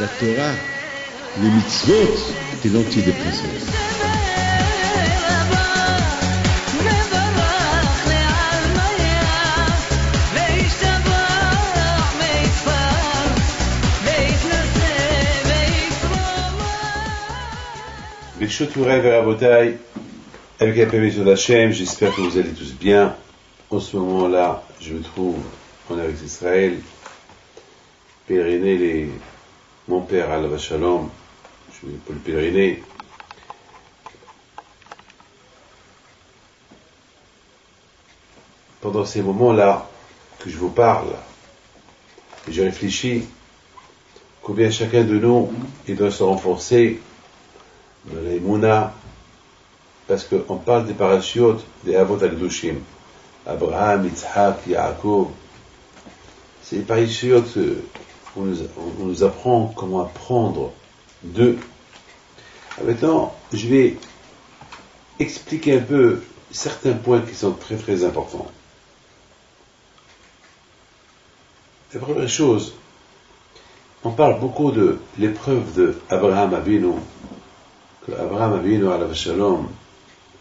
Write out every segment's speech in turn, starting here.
La Torah, les mitzvot, c'est l'antidépresseur. B'Shotouray Verabotai, avec la permission d'Hachem, j'espère que vous allez tous bien. En ce moment-là, je me trouve en Eretz Israël, pèleriner mon père Alav Shalom, je vais pour le pèleriner. Pendant ces moments-là que je vous parle, je réfléchis combien chacun de nous il doit se renforcer dans la Emouna, parce qu'on parle des parachutes des Avot al-Kedoshim, Abraham, Yitzhak, Yaakov. C'est les parachutes où on nous apprend comment apprendre d'eux. Maintenant, je vais expliquer un peu certains points qui sont très très importants. La première chose, on parle beaucoup de l'épreuve de Abraham Avinu, que Abraham Avinu alav shalom,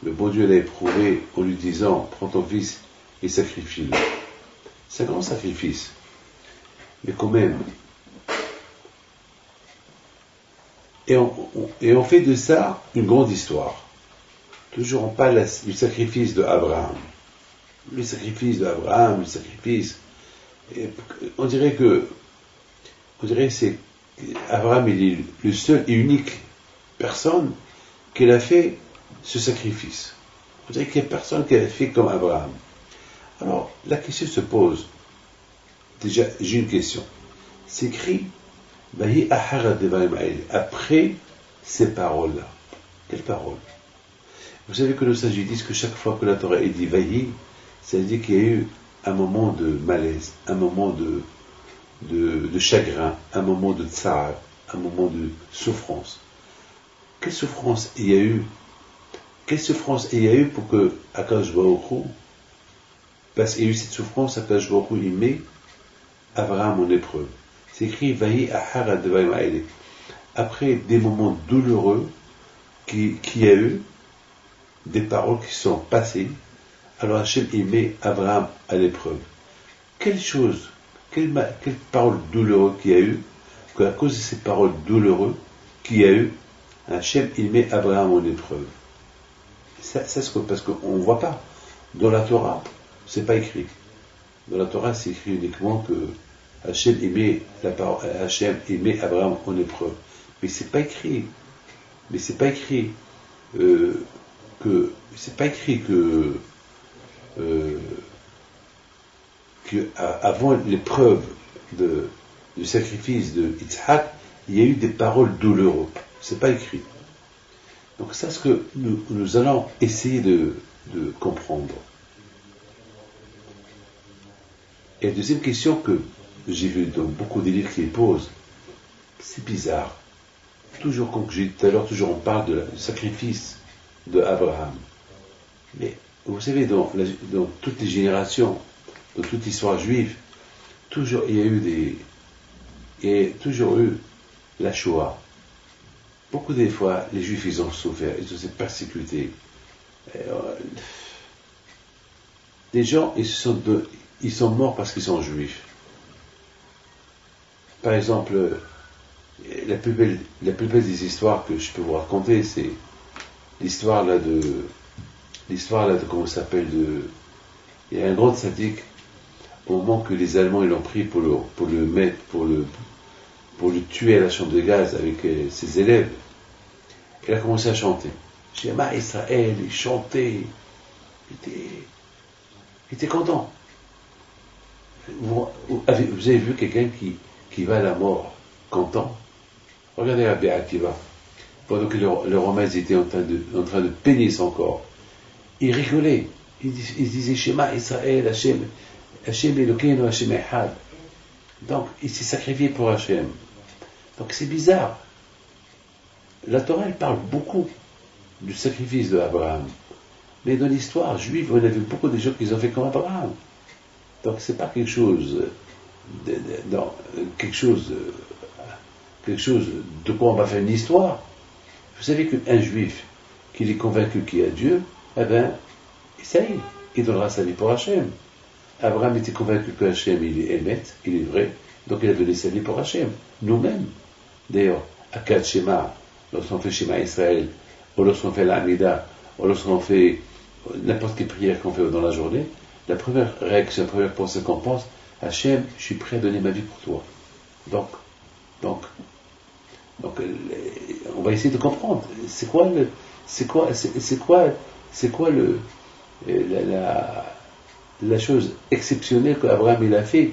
le bon Dieu l'a éprouvé en lui disant, prends ton fils et sacrifie-le. C'est un grand sacrifice, mais quand même. Et on fait de ça une grande histoire. Toujours on parle du sacrifice de Abraham. Le sacrifice de Abraham, le sacrifice. Et on dirait que c'est Abraham, il est le seul et unique personne qui a fait ce sacrifice. On dirait qu'il n'y a personne qui a fait comme Abraham. Alors, la question se pose. Déjà, j'ai une question. C'est écrit après ces paroles-là. Quelles paroles? Vous savez que nos sages disent que chaque fois que la Torah est dit Vahi, ça veut dire qu'il y a eu un moment de malaise, un moment de chagrin, un moment de tsar, un moment de souffrance. Quelle souffrance il y a eu? Quelle souffrance il y a eu pour que Akadosh Baruch Hu, parce qu'il y a eu cette souffrance, Akadosh Baruch Hu, il met Abraham en épreuve. C'est écrit Vahi Ahara Devarim Haele. Après des moments douloureux qu'il y a eu, des paroles qui sont passées, alors Hachem il met Abraham à l'épreuve. Quelle parole douloureuse qu'il y a eu, qu'à cause de ces paroles douloureuses qu'il y a eu, Hachem il met Abraham en épreuve. Parce qu'on ne voit pas. Dans la Torah, c'est pas écrit. Dans la Torah, c'est écrit uniquement que Hachem il met Abraham en épreuve. Mais c'est pas écrit. Que avant l'épreuve du sacrifice de Yitzhak, il y a eu des paroles douloureuses. C'est pas écrit. Donc c'est ce que nous allons essayer de comprendre. Et la deuxième question que j'ai vue dans beaucoup des livres qui posent, c'est bizarre. Toujours, comme j'ai dit tout à l'heure, toujours on parle du sacrifice de Abraham. Mais vous savez, dans toutes les générations, dans toute l'histoire juive, toujours il y a toujours eu la Shoah. Beaucoup des fois, les Juifs, ils ont souffert, ils ont été persécutés. Des gens, ils sont morts parce qu'ils sont juifs. Par exemple, la plus belle des histoires que je peux vous raconter, c'est l'histoire de comment ça s'appelle, il y a un grand sadique, au moment que les Allemands ils l'ont pris pour le tuer à la chambre de gaz avec ses élèves, il a commencé à chanter. Shema Israël, il chantait, il était content. Vous avez vu quelqu'un qui va à la mort content? Regardez Rabbi Akiva. pendant que les Romains étaient en train de peiner son corps, ils rigolaient. Ils disaient Shema Israël, Hachem Elokeinu, Hachem Echad. Donc, il s'est sacrifié pour Hachem. Donc, c'est bizarre. La Torah, elle parle beaucoup du sacrifice d'Abraham. Mais dans l'histoire juive, on a vu beaucoup de gens qui ont fait comme Abraham. Donc, c'est pas quelque chose de quoi on va faire une histoire. Vous savez qu'un juif, qu'il est convaincu qu'il y a Dieu, eh bien, ça y est, il donnera sa vie pour Hachem. Abraham était convaincu que Hachem, il est Emet, il est vrai, donc il a donné sa vie pour Hachem. Nous-mêmes, d'ailleurs, à Kat Shema, lorsqu'on fait Shema Israël, ou lorsqu'on fait l'Amida, ou lorsqu'on fait n'importe quelle prière qu'on fait dans la journée, la première réaction, la première pensée qu'on pense, Hachem, je suis prêt à donner ma vie pour toi. Donc, on va essayer de comprendre. C'est quoi la chose exceptionnelle qu'Abraham il a fait,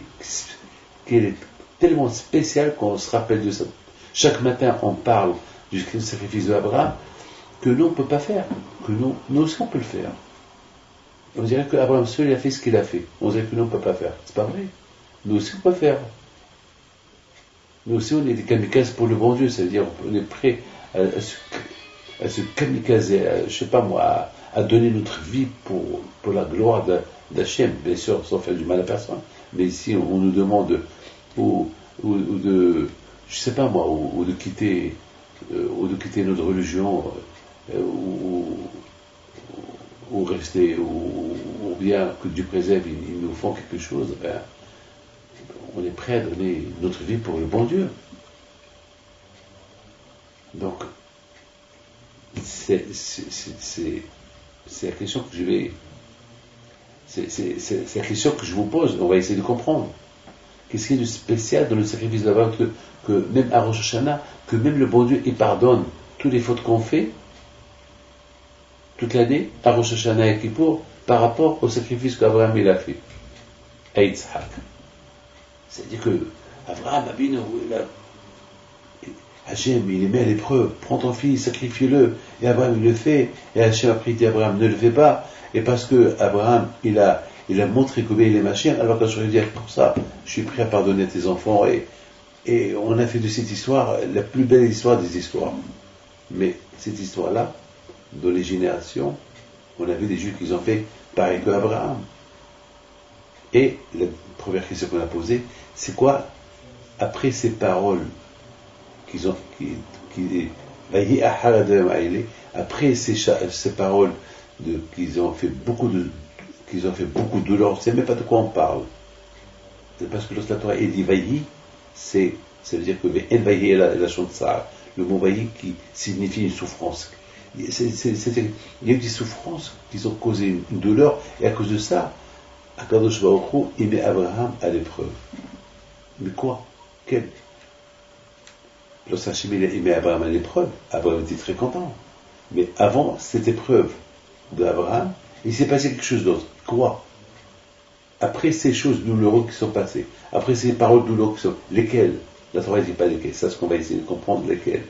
qu'elle est tellement spéciale qu'on se rappelle de ça. Chaque matin, on parle du sacrifice d'Abraham que nous, on ne peut pas faire. Que nous aussi, on peut le faire. On dirait qu'Abraham seul, il a fait ce qu'il a fait. On dirait que nous, on ne peut pas faire. C'est pas vrai. Nous aussi, on peut faire. Nous aussi, on est des kamikazes pour le bon Dieu. C'est-à-dire, on est prêt à se kamikazer, je sais pas moi, à donner notre vie pour la gloire d'Hachem, bien sûr, sans faire du mal à personne. Mais ici, on nous demande ou de, je sais pas moi, ou de quitter notre religion, ou rester, ou bien que Dieu préserve, ils nous font quelque chose. Ben, on est prêt à donner notre vie pour le bon Dieu. Donc, c'est la question que c'est la question que je vous pose. On va essayer de comprendre. Qu'est-ce qu'il y a de spécial dans le sacrifice d'Abraham que même à Rosh Hashanah, que même le bon Dieu, il pardonne toutes les fautes qu'on fait toute l'année, à Rosh Hashanah et Kippour, par rapport au sacrifice qu'Abraham il a fait à Yitzhak. C'est-à-dire que Abraham, Hachem, il est mis à l'épreuve, prends ton fils, sacrifie-le, et Abraham il le fait, et Hachem a dit Abraham ne le fait pas, et parce que Abraham il a montré combien il est machin, alors quand je lui dis pour ça, je suis prêt à pardonner à tes enfants, et on a fait de cette histoire la plus belle histoire des histoires. Mais cette histoire-là, dans les générations, on a vu des Juifs qui ont fait pareil que Abraham. Et la première question qu'on a posée, c'est quoi, après ces paroles après ces paroles qu'ils ont fait beaucoup de douleur, on ne sait même pas de quoi on parle. C'est parce que lorsque la Torah est dit Vaïhi, ça veut dire que Vaïhi est la Shontsar, le mot Vaïhi qui signifie une souffrance. Il y a eu des souffrances qui ont causé une douleur, et à cause de ça, Akadosh Baruch Hu, il met Abraham à l'épreuve. Mais quoi? Quel? Lorsqu'Hachem il met Abraham à l'épreuve, Abraham était très content. Mais avant cette épreuve d'Abraham, il s'est passé quelque chose d'autre. Quoi? Après ces choses douloureuses qui sont passées, après ces paroles douloureuses qui sont... Lesquelles? La Torah ne dit pas lesquelles. C'est ce qu'on va essayer de comprendre, lesquelles.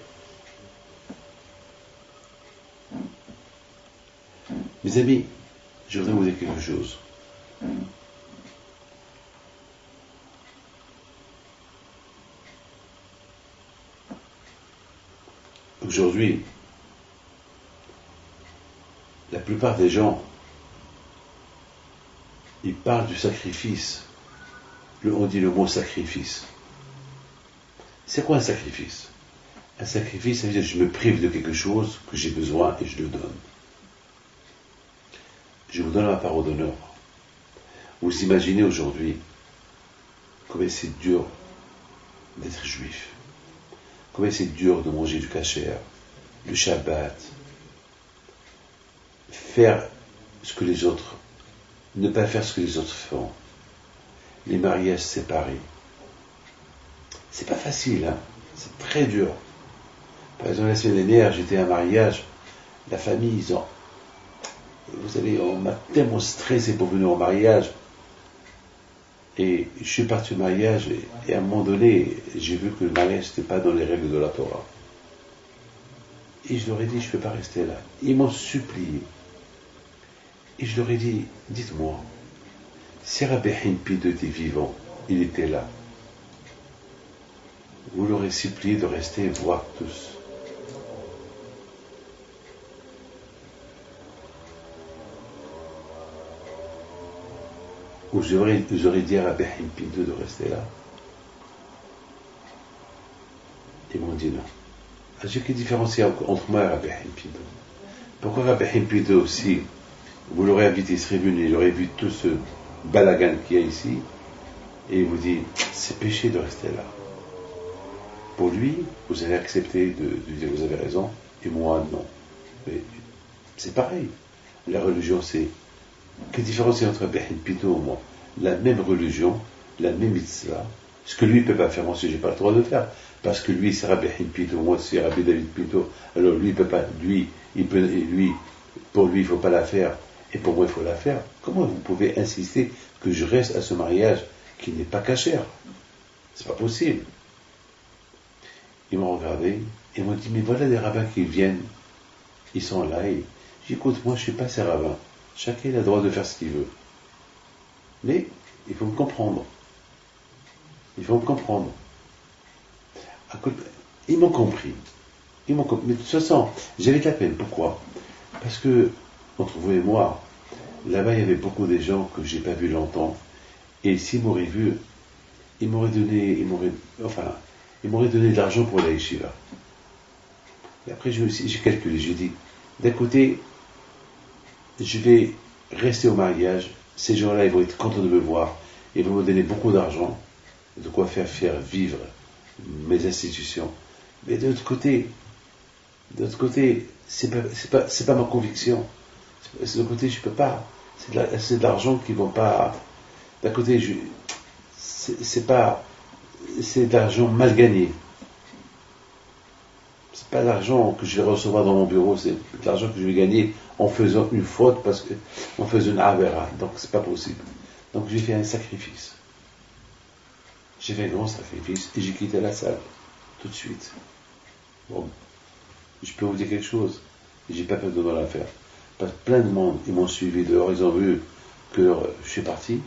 Mes amis, je voudrais vous dire quelque chose. Aujourd'hui, la plupart des gens, ils parlent du sacrifice. On dit le mot sacrifice. C'est quoi un sacrifice? Un sacrifice, ça veut dire que je me prive de quelque chose que j'ai besoin et je le donne. Je vous donne ma parole d'honneur. Vous imaginez aujourd'hui combien c'est dur d'être juif. Combien c'est dur de manger du kasher, le Shabbat, faire ce que les autres, ne pas faire ce que les autres font, les mariages séparés. C'est pas facile, hein? C'est très dur. Par exemple, la semaine dernière, j'étais à un mariage, la famille, vous savez, on m'a tellement stressé pour venir au mariage. Et je suis parti au mariage et à un moment donné, j'ai vu que le mariage n'était pas dans les règles de la Torah. Et je leur ai dit, je ne peux pas rester là. Ils m'ont supplié. Et je leur ai dit, dites-moi, si Rabbi Himpido était vivant, il était là, vous l'aurez supplié de rester voir tous. Ou j'aurais dit à Rabbi Himpido de rester là. Ils m'ont dit non. J'ai que différencier entre moi et Rabbi Himpido. Pourquoi Rabbi Himpido aussi, vous l'aurez invité, il serait venu, il aurait vu tout ce balagan qu'il y a ici, et il vous dit, c'est péché de rester là. Pour lui, vous allez accepter de dire vous avez raison, et moi non. Mais c'est pareil. La religion, c'est. Quelle différence il y a entre Rabbi Himpido et moi? La même religion, la même mitzvah. Ce que lui ne peut pas faire, moi aussi, je n'ai pas le droit de faire. Parce que lui, c'est Rabbi Himpido, moi, c'est Rabbi David Pinto. Alors lui, il peut pas. Pour lui, il ne faut pas la faire. Et pour moi, il faut la faire. Comment vous pouvez insister que je reste à ce mariage qui n'est pas cachère? C'est pas possible. Ils m'ont regardé, ils m'ont dit, mais voilà des rabbins qui viennent, ils sont là, et j'ai dit, écoute, moi je ne suis pas ces rabbins, chacun a le droit de faire ce qu'il veut. Mais il faut me comprendre. Il faut me comprendre. Ils m'ont compris. Mais de toute façon, j'avais de la peine. Pourquoi? Parce que, entre vous et moi, là-bas il y avait beaucoup de gens que je n'ai pas vus longtemps, et s'ils m'auraient vu, ils m'auraient donné de l'argent pour la yeshiva. Et après, j'ai calculé, j'ai dit, d'un côté, je vais rester au mariage, ces gens-là, ils vont être contents de me voir, ils vont me donner beaucoup d'argent, de quoi faire vivre mes institutions. Mais de l'autre côté, c'est pas ma conviction. De l'autre côté, je peux pas. C'est de l'argent qui vont pas. D'un côté, c'est de l'argent mal gagné. C'est pas l'argent que je vais recevoir dans mon bureau, c'est de l'argent que je vais gagner en faisant une faute, en faisant une avera. Donc c'est pas possible. Donc j'ai fait un sacrifice. J'ai fait un grand sacrifice et j'ai quitté la salle tout de suite. Bon, je peux vous dire quelque chose. J'ai pas peur de la faire. Parce que plein de monde, ils m'ont suivi dehors, ils ont vu que je suis parti,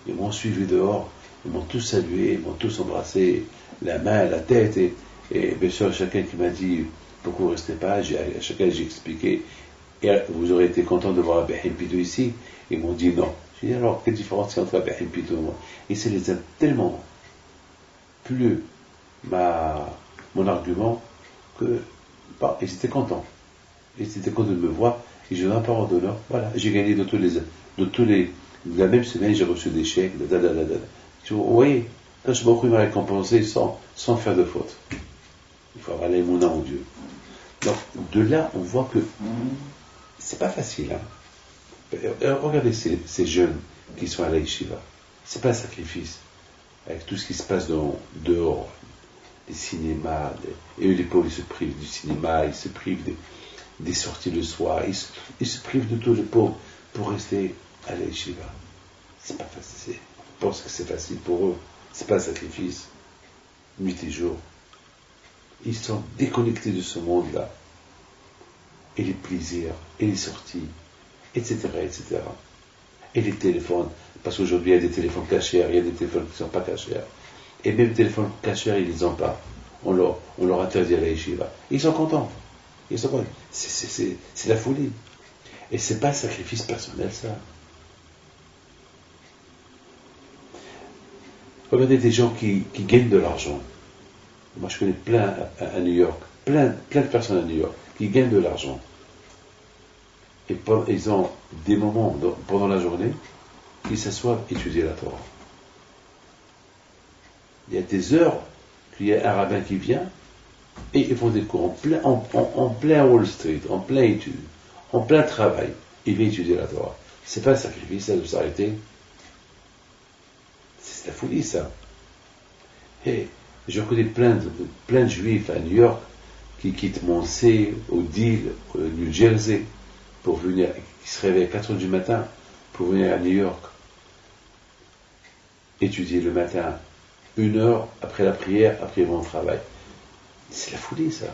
ils m'ont suivi dehors, ils m'ont tous salué, ils m'ont tous embrassé, la main, la tête, et bien sûr, chacun qui m'a dit pourquoi vous ne restez pas, à chacun j'ai expliqué, et vous aurez été content de voir Rabbi Himpido ici, ils m'ont dit non. J'ai dit alors, quelle différence il y a entre Rabbi Himpido et moi? Et ça les a tellement plu mon argument que ils étaient contents. Ils étaient contents de me voir, et je donne un parole d'honneur. Voilà, j'ai gagné de la même semaine, j'ai reçu des chèques, Vous voyez, quand je m'en m'a récompensé sans faire de faute. Il faut avoir l'émouna en Dieu. Donc, de là, on voit que c'est pas facile. Regardez ces jeunes qui sont à la yeshiva. C'est pas un sacrifice. Avec tout ce qui se passe dehors, les cinémas, et eux, les pauvres, ils se privent du cinéma, ils se privent des sorties le soir, ils se privent de tout, les pauvres, pour rester à la yeshiva. C'est pas facile. Je pense que c'est facile pour eux. C'est pas un sacrifice. Nuit et jour. Ils sont déconnectés de ce monde-là. Et les plaisirs, et les sorties, etc., etc. Et les téléphones. Parce qu'aujourd'hui, il y a des téléphones cachés, il y a des téléphones qui ne sont pas cachés. Et même les téléphones cachés, ils ne les ont pas. On leur interdit à la yeshiva. Ils sont contents. C'est la folie. Et c'est pas un sacrifice personnel, ça. Regardez des gens qui gagnent de l'argent. Moi, je connais plein à New York, plein de personnes à New York qui gagnent de l'argent. Et ils ont des moments pendant la journée, ils s'assoient étudier la Torah. Il y a des heures qu'il y a un rabbin qui vient et ils font des cours en plein Wall Street, en plein étude, en plein travail. Il vient étudier la Torah. C'est pas un sacrifice, ça, de s'arrêter. C'est la folie, ça. Et je connais plein de juifs à New York qui quittent Montsey, au Deal, au New Jersey, pour venir, qui se réveillent à 4 heures du matin pour venir à New York, étudier le matin, 1 heure après la prière, après ils vont au travail. C'est la folie, ça.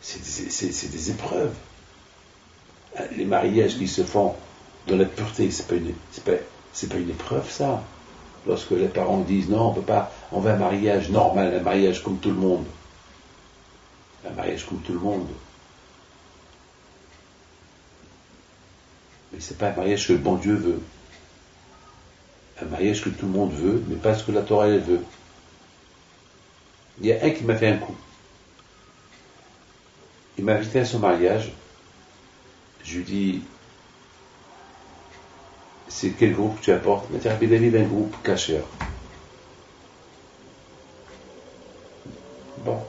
c'est des épreuves. Les mariages qui se font dans la pureté, c'est pas une épreuve, ça. Lorsque les parents disent non, on peut pas, on veut un mariage normal, un mariage comme tout le monde. Un mariage comme tout le monde. Mais c'est pas un mariage que le bon Dieu veut. Un mariage que tout le monde veut, mais pas ce que la Torah elle veut. Il y a un qui m'a fait un coup. Il m'a invité à son mariage. Je lui dis, c'est quel groupe tu apportes? Il m'a dit, Rabbi David, un groupe kasher. Bon.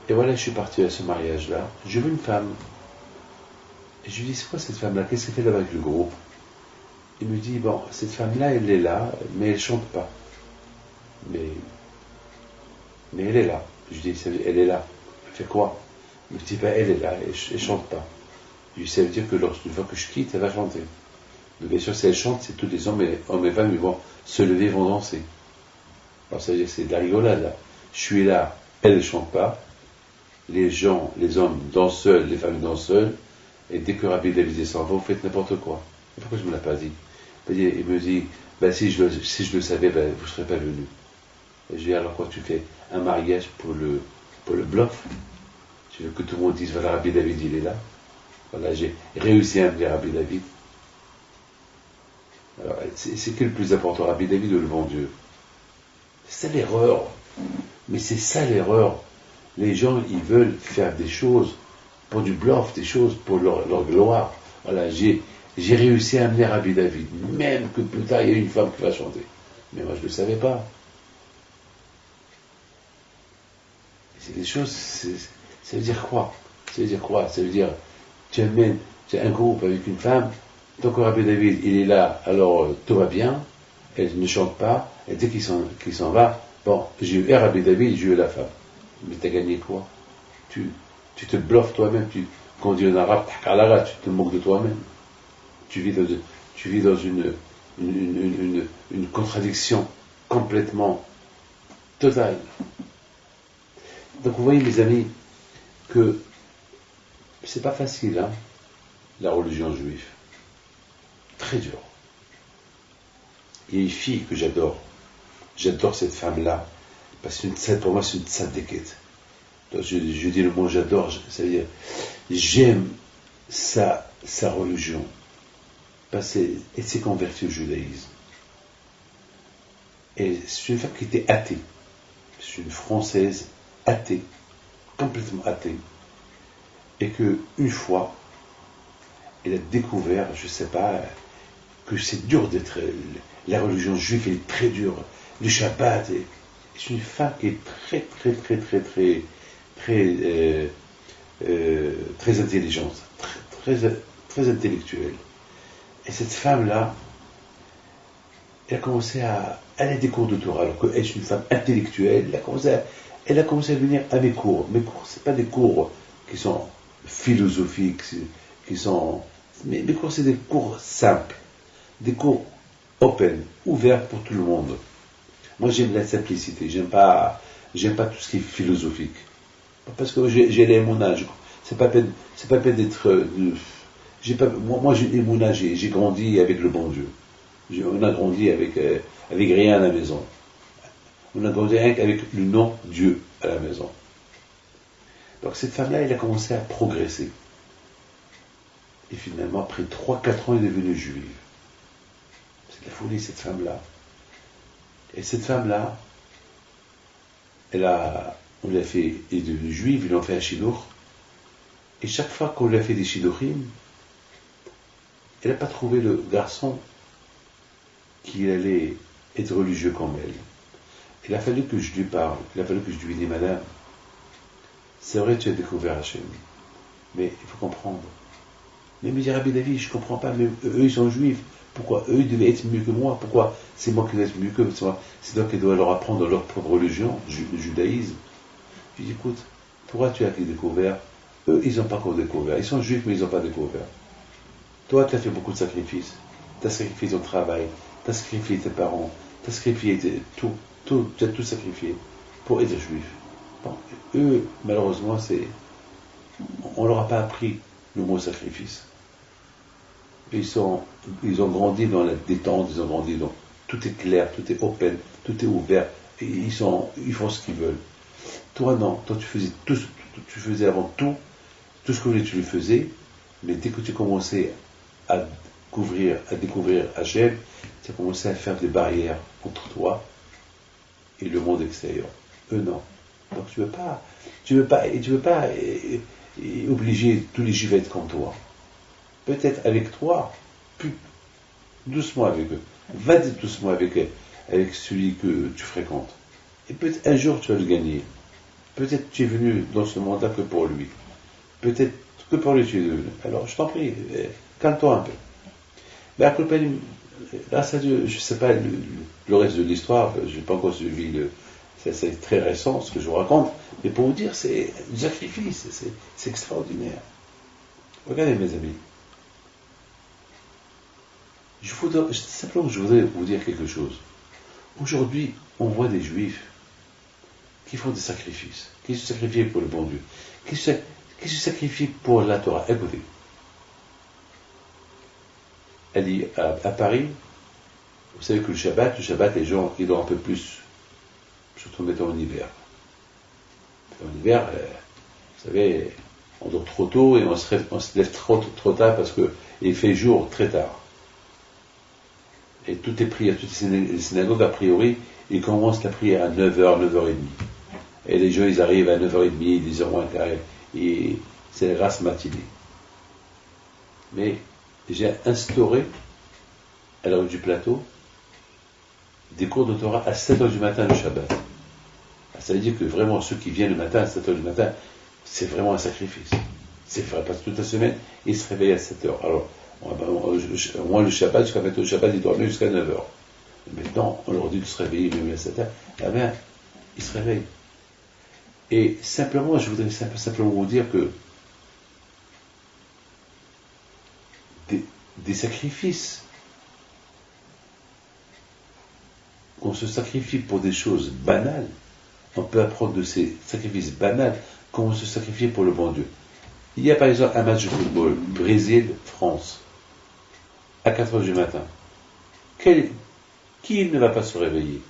Et voilà, je suis parti à ce mariage-là. J'ai vu une femme. Et je lui dis, c'est quoi cette femme-là? Qu'est-ce qu'elle fait là-bas avec le groupe? Il me dit, bon, cette femme-là, elle est là, mais elle chante pas. Mais elle est là. Je lui dis, elle est là. Elle fait quoi? Il me dit, ben, elle est là, elle chante pas. Je lui dis, ça veut dire que une fois que je quitte, elle va chanter. Donc, bien sûr, si elle chante, c'est tous les hommes et femmes, ils vont se lever, vont danser. Alors, ça veut dire que c'est de la rigolade, là. Je suis là, elle ne chante pas. Les gens, les hommes dansent seuls, les femmes dansent seules. Et dès que Rabbi David s'en va, vous faites n'importe quoi. Et pourquoi je ne me l'ai pas dit? Il me dit, ben, si je le savais, ben, vous ne serez pas venu. Et je dis, alors quoi, tu fais un mariage pour le bluff? Tu veux que tout le monde dise, voilà, Rabbi David, il est là. Voilà, j'ai réussi à amener Rabbi David. Alors, c'est qui le plus important, Rabbi David ou le bon Dieu? C'est ça l'erreur. Mais c'est ça l'erreur. Les gens, ils veulent faire des choses pour du bluff, des choses pour leur gloire. Voilà, j'ai réussi à amener Rabbi David, même que plus tard, il y a une femme qui va chanter. Mais moi, je ne le savais pas. C'est des choses, ça veut dire quoi? Ça veut dire quoi? Ça veut dire, tu amènes un groupe avec une femme, tant que Rabbi David, il est là, alors tout va bien, elle ne chante pas, et dès qu'il s'en va, bon, j'ai eu Rabbi David, j'ai eu la femme. Mais t'as gagné quoi? Tu te bluffes toi-même, quand on dit en arabe, tu te moques de toi-même. Tu vis dans une contradiction complètement totale. Donc vous voyez, mes amis, que c'est pas facile, hein, la religion juive. Très dur. Il y a une fille que j'adore. J'adore cette femme-là. Parce que pour moi, c'est une tzadékette. Je dis le mot j'adore, ça veut dire j'aime sa religion. Parce qu'elle s'est convertie au judaïsme. Et c'est une femme qui était athée. C'est une Française athée, complètement athée. Et qu'une fois, elle a découvert, je ne sais pas, que c'est dur d'être. La religion juive est très dure. Le Shabbat, c'est une femme qui est très intelligente, très intellectuelle. Et cette femme-là, elle a commencé à aller à des cours de Torah, alors qu'elle est une femme intellectuelle, elle a commencé à venir à mes cours. Mes cours, ce pas des cours qui sont philosophiques, mais mes cours, c'est des cours simples, des cours open, ouverts pour tout le monde. Moi, j'aime la simplicité, j'aime pas tout ce qui est philosophique. Parce que j'ai les âge. C'est pas peine d'être. Moi, j'ai les âge, j'ai grandi avec le bon Dieu. On a grandi avec rien à la maison. On a grandi avec le nom Dieu à la maison. Donc cette femme-là, elle a commencé à progresser. Et finalement, après 3-4 ans, elle est devenue juive. C'est de la folie, cette femme-là. Et cette femme-là, on l'a fait, elle est devenue juive, ils l'ont fait un shidour. Et chaque fois qu'on lui a fait des shidorim, elle n'a pas trouvé le garçon qui allait être religieux comme elle. Il a fallu que je lui parle, il a fallu que je lui dise, madame, c'est vrai, tu as découvert Hachem, mais il faut comprendre. Mais me dit, Rabbi David, je ne comprends pas, mais eux, ils sont juifs. Pourquoi eux, ils devaient être mieux que moi? Pourquoi c'est moi qui dois être mieux que moi? C'est toi qui dois leur apprendre leur propre religion, le judaïsme. Je dis, écoute, pourquoi tu as découvert? Eux, ils n'ont pas encore découvert. Ils sont juifs, mais ils n'ont pas découvert. Toi, tu as fait beaucoup de sacrifices. Tu as sacrifié ton travail, tu as sacrifié tes parents, tu as sacrifié tout. Tu as tout sacrifié pour être juif. Bon, eux, malheureusement, on leur a pas appris le mot sacrifice. Ils ont grandi dans la détente, ils ont grandi dans tout est clair, tout est open, tout est ouvert, et ils font ce qu'ils veulent. Toi non, toi tu faisais avant tout ce que tu voulais, tu le faisais, mais dès que tu commençais à découvrir Hachem, tu as commencé à faire des barrières entre toi et le monde extérieur. Eux non. Donc tu veux pas obliger tous les juifs à être comme toi. Peut-être avec toi, plus doucement avec eux. Va-y doucement avec celui que tu fréquentes. Et peut-être un jour tu vas le gagner. Peut-être tu es venu dans ce monde-là que pour lui. Peut-être que pour lui tu es venu. Alors je t'en prie, calme-toi un peu. Mais à côté, grâce à Dieu, je ne sais pas le reste de l'histoire, je n'ai pas encore suivi c'est très récent ce que je vous raconte, mais pour vous dire, c'est un sacrifice, c'est extraordinaire. Regardez mes amis. Simplement, je voudrais vous dire quelque chose. Aujourd'hui, on voit des juifs qui font des sacrifices, qui se sacrifient pour le bon Dieu, qui se sacrifient pour la Torah. Écoutez, elle dit à Paris, vous savez que le Shabbat, les gens, ils dorment un peu plus, surtout mettons en hiver. En hiver, vous savez, on dort trop tôt et on se lève trop tard parce qu'il fait jour très tard. Et toutes les prières, toutes les synagogues, a priori, ils commencent la prière à 9h, 9h30. Et les gens, ils arrivent à 9h30, 10h moins quart, et c'est la grâce matinée. Mais j'ai instauré, à la rue du Plateau, des cours de Torah à 7h du matin le Shabbat. Ça veut dire que vraiment, ceux qui viennent le matin, à 7h du matin, c'est vraiment un sacrifice. C'est vrai, parce que toute la semaine, ils se réveillent à 7h. Alors, moi, le Shabbat, jusqu'à maintenant, le Shabbat, ils dormaient jusqu'à 9h. Maintenant, on leur dit de se réveiller même à 7h. Eh bien, ils se réveillent. Et simplement, je voudrais simplement vous dire que des sacrifices, qu'on se sacrifie pour des choses banales, on peut apprendre de ces sacrifices banals comment se sacrifier pour le bon Dieu. Il y a par exemple un match de football, Brésil-France, à 4h du matin. Qui ne va pas se réveiller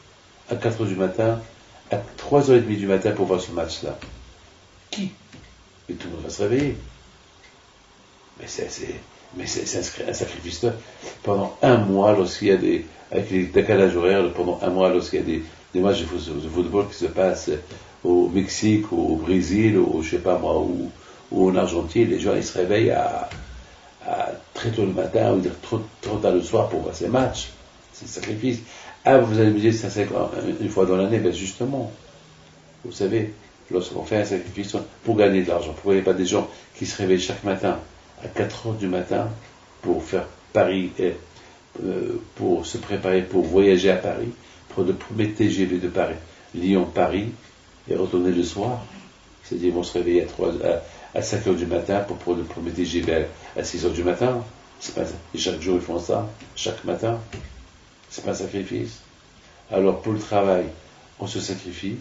à 4h du matin, à 3h30 du matin pour voir ce match-là? Qui? Mais tout le monde va se réveiller. Mais c'est un sacrifice pendant un mois, lorsqu'il y a avec les décalages horaires, pendant un mois, lorsqu'il y a des matchs de football qui se passent au Mexique, au Brésil, ou je sais pas moi, ou en Argentine, les gens ils se réveillent à très tôt le matin, ou dire trop tard le soir pour voir ces matchs. C'est un sacrifice. Ah, vous allez me dire, ça c'est une fois dans l'année, ben justement, vous savez, lorsqu'on fait un sacrifice pour gagner de l'argent, vous ne voyez pas des gens qui se réveillent chaque matin à 4h du matin pour faire Paris, pour se préparer pour voyager à Paris, prendre le premier TGV de Paris, Lyon-Paris, et retourner le soir. C'est-à-dire, ils vont se réveiller à 5h du matin pour prendre le premier TGV à 6h du matin. Et chaque jour, ils font ça, chaque matin. C'est pas un sacrifice. Alors, pour le travail, on se sacrifie,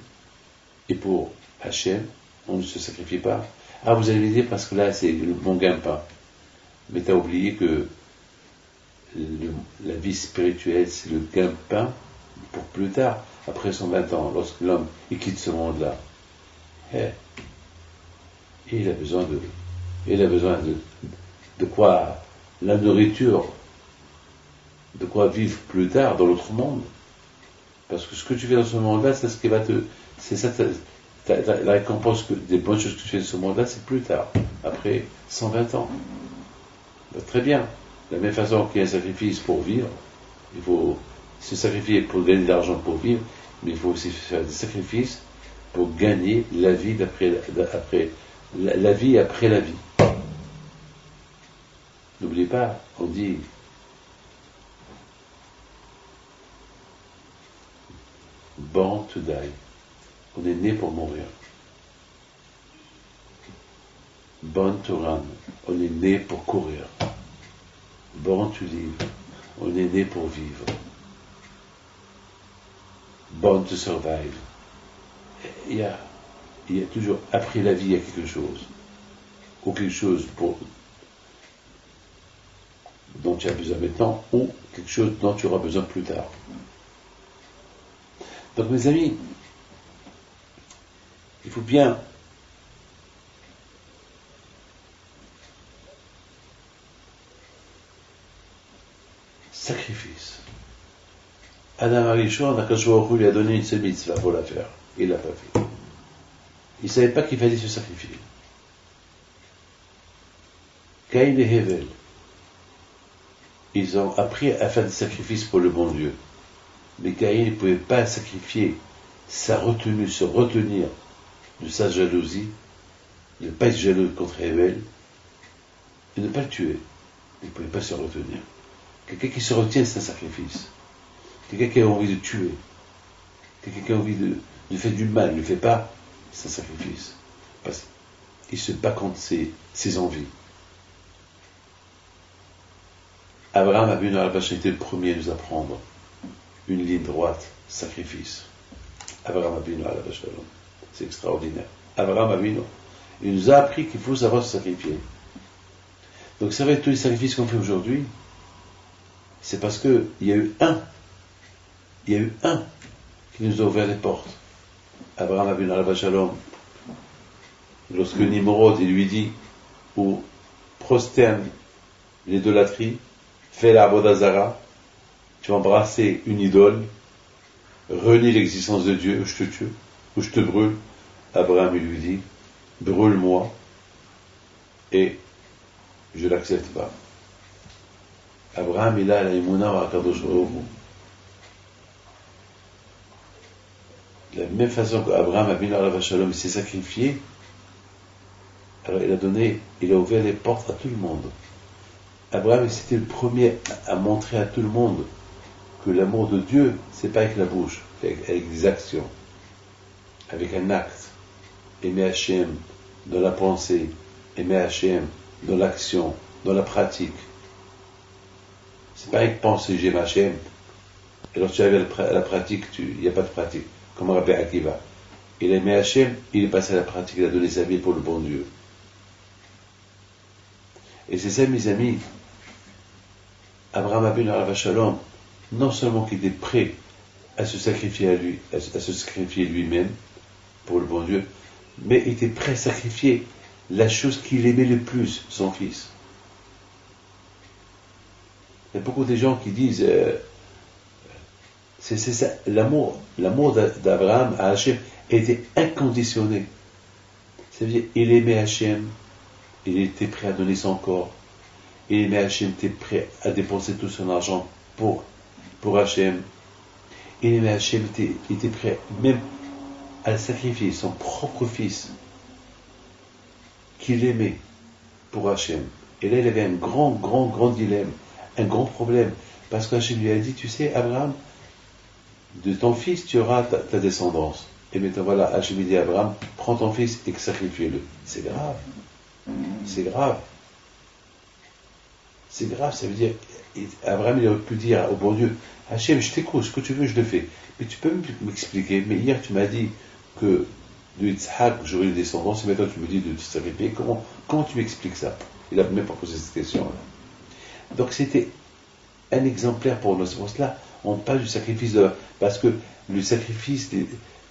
et pour Hachem, on ne se sacrifie pas. Ah, vous allez me dire, parce que là, c'est le bon gain-pain. Mais tu as oublié que la vie spirituelle, c'est le gain-pain pour plus tard, après 120 ans, lorsque l'homme il quitte ce monde-là. Et il a besoin de quoi? La nourriture, de quoi vivre plus tard dans l'autre monde. Parce que ce que tu fais dans ce monde-là, c'est ce qui va c'est ça, la récompense des bonnes choses que tu fais dans ce monde-là, c'est plus tard, après 120 ans. Très bien. De la même façon qu'il y a un sacrifice pour vivre, il faut se sacrifier pour gagner de l'argent pour vivre, mais il faut aussi faire des sacrifices pour gagner la vie la vie après la vie. N'oubliez pas, on dit born to die. On est né pour mourir. Born to run. On est né pour courir. Born to live. On est né pour vivre. Born to survive. Il y a il y a toujours, après la vie, il y a quelque chose, ou quelque chose dont tu as besoin maintenant, ou quelque chose dont tu auras besoin plus tard. Donc mes amis, il faut bien sacrifice. Adam Arishon, Akash Baruch Hu lui a donné une seule mitzvah pour la faire. Il ne l'a pas fait. Il ne savait pas qu'il fallait se sacrifier. Caïn et Hevel, ils ont appris à faire des sacrifices pour le bon Dieu. Mais Caïn ne pouvait pas sacrifier sa retenue, se retenir de sa jalousie, de ne pas être jaloux contre Hevel, et de ne pas le tuer. Il ne pouvait pas se retenir. Quelqu'un qui se retient, c'est un sacrifice. Quelqu'un qui a envie de tuer, quelqu'un qui a envie de faire du mal, ne le fait pas, c'est un sacrifice. Parce qu'il se bat contre ses envies. Abraham Avinu était le premier à nous apprendre une ligne droite, sacrifice. Abraham Avinu, c'est extraordinaire. Abraham Avinu, il nous a appris qu'il faut savoir se sacrifier. Donc ça va être tous les sacrifices qu'on fait aujourd'hui, c'est parce qu'il y a eu un qui nous a ouvert les portes. Abraham Avinu Alav Shalom, lorsque Nimrod il lui dit, ou prosterne l'idolâtrie, fais la Abodazara, tu vas embrasser une idole, renie l'existence de Dieu, ou je te tue, ou je te brûle. Abraham il lui dit, brûle-moi, et je ne l'accepte pas. Abraham il a la Imuna wa Akadosh Baruch Hu. De la même façon qu'Abraham Avinu Alav Shalom il s'est sacrifié, alors il a ouvert les portes à tout le monde. Abraham c'était le premier à montrer à tout le monde que l'amour de Dieu, c'est pas avec la bouche, c'est avec des actions, avec un acte. Aimer Hachem dans la pensée, aimer Hachem dans l'action, dans la pratique. C'est pas avec penser j'aime Hachem, et lorsque tu arrives à la pratique, il n'y a pas de pratique. Comme Rabbi Akiva. Il a aimé Hachem, il est passé à la pratique, il a donné sa vie pour le bon Dieu. Et c'est ça, mes amis, Abraham Avinu Alav Shalom, non seulement qu'il était prêt à se sacrifier à lui, à se sacrifier lui-même pour le bon Dieu, mais il était prêt à sacrifier la chose qu'il aimait le plus, son fils. Il y a beaucoup de gens qui disent c'est ça, l'amour d'Abraham à Hachem était inconditionné. C'est-à-dire, il aimait Hachem, il était prêt à donner son corps, il aimait Hachem, il était prêt à dépenser tout son argent pour Hachem, il aimait Hachem, il était prêt même à sacrifier son propre fils, qu'il aimait pour Hachem. Et là, il avait un grand dilemme, un grand problème, parce qu'Hachem lui a dit, tu sais, Abraham, de ton fils, tu auras ta descendance. Et maintenant, voilà, Hachem dit à Abraham, prends ton fils et sacrifie-le. C'est grave. C'est grave. C'est grave, ça veut dire, Abraham, il aurait pu dire au bon Dieu, Hachem, je t'écoute, ce que tu veux, je le fais. Mais tu peux m'expliquer, mais hier, tu m'as dit que de Yitzhak, j'aurai une descendance, et maintenant, tu me dis de te sacrifier. Comment tu m'expliques ça? Il n'a même pas posé cette question-là. Donc, c'était un exemplaire pour nous. C'est pour cela on parle du sacrifice parce que le sacrifice,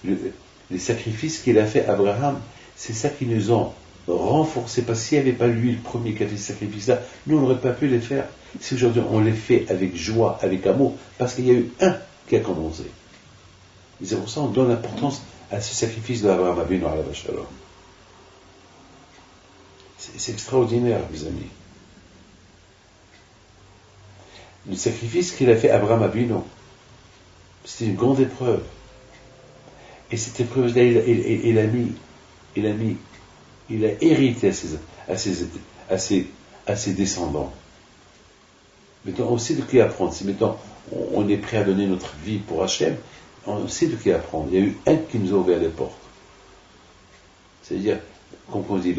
les sacrifices qu'il a fait Abraham, c'est ça qui nous ont renforcés. Parce qu'il n'y avait pas lui le premier qui a fait ce sacrifice-là, nous on n'aurait pas pu les faire. Si aujourd'hui on les fait avec joie, avec amour, parce qu'il y a eu un qui a commencé. Et c'est pour ça qu'on donne l'importance à ce sacrifice d'Abraham Avinu Alav Shalom. C'est extraordinaire, mes amis. Le sacrifice qu'il a fait Abraham Avinu, c'était une grande épreuve. Et cette épreuve-là, il a hérité à ses descendants. Maintenant, on sait de qui apprendre. Si maintenant on est prêt à donner notre vie pour Hachem, on sait de qui apprendre. Il y a eu un qui nous a ouvert les portes. C'est-à-dire, comme on dit,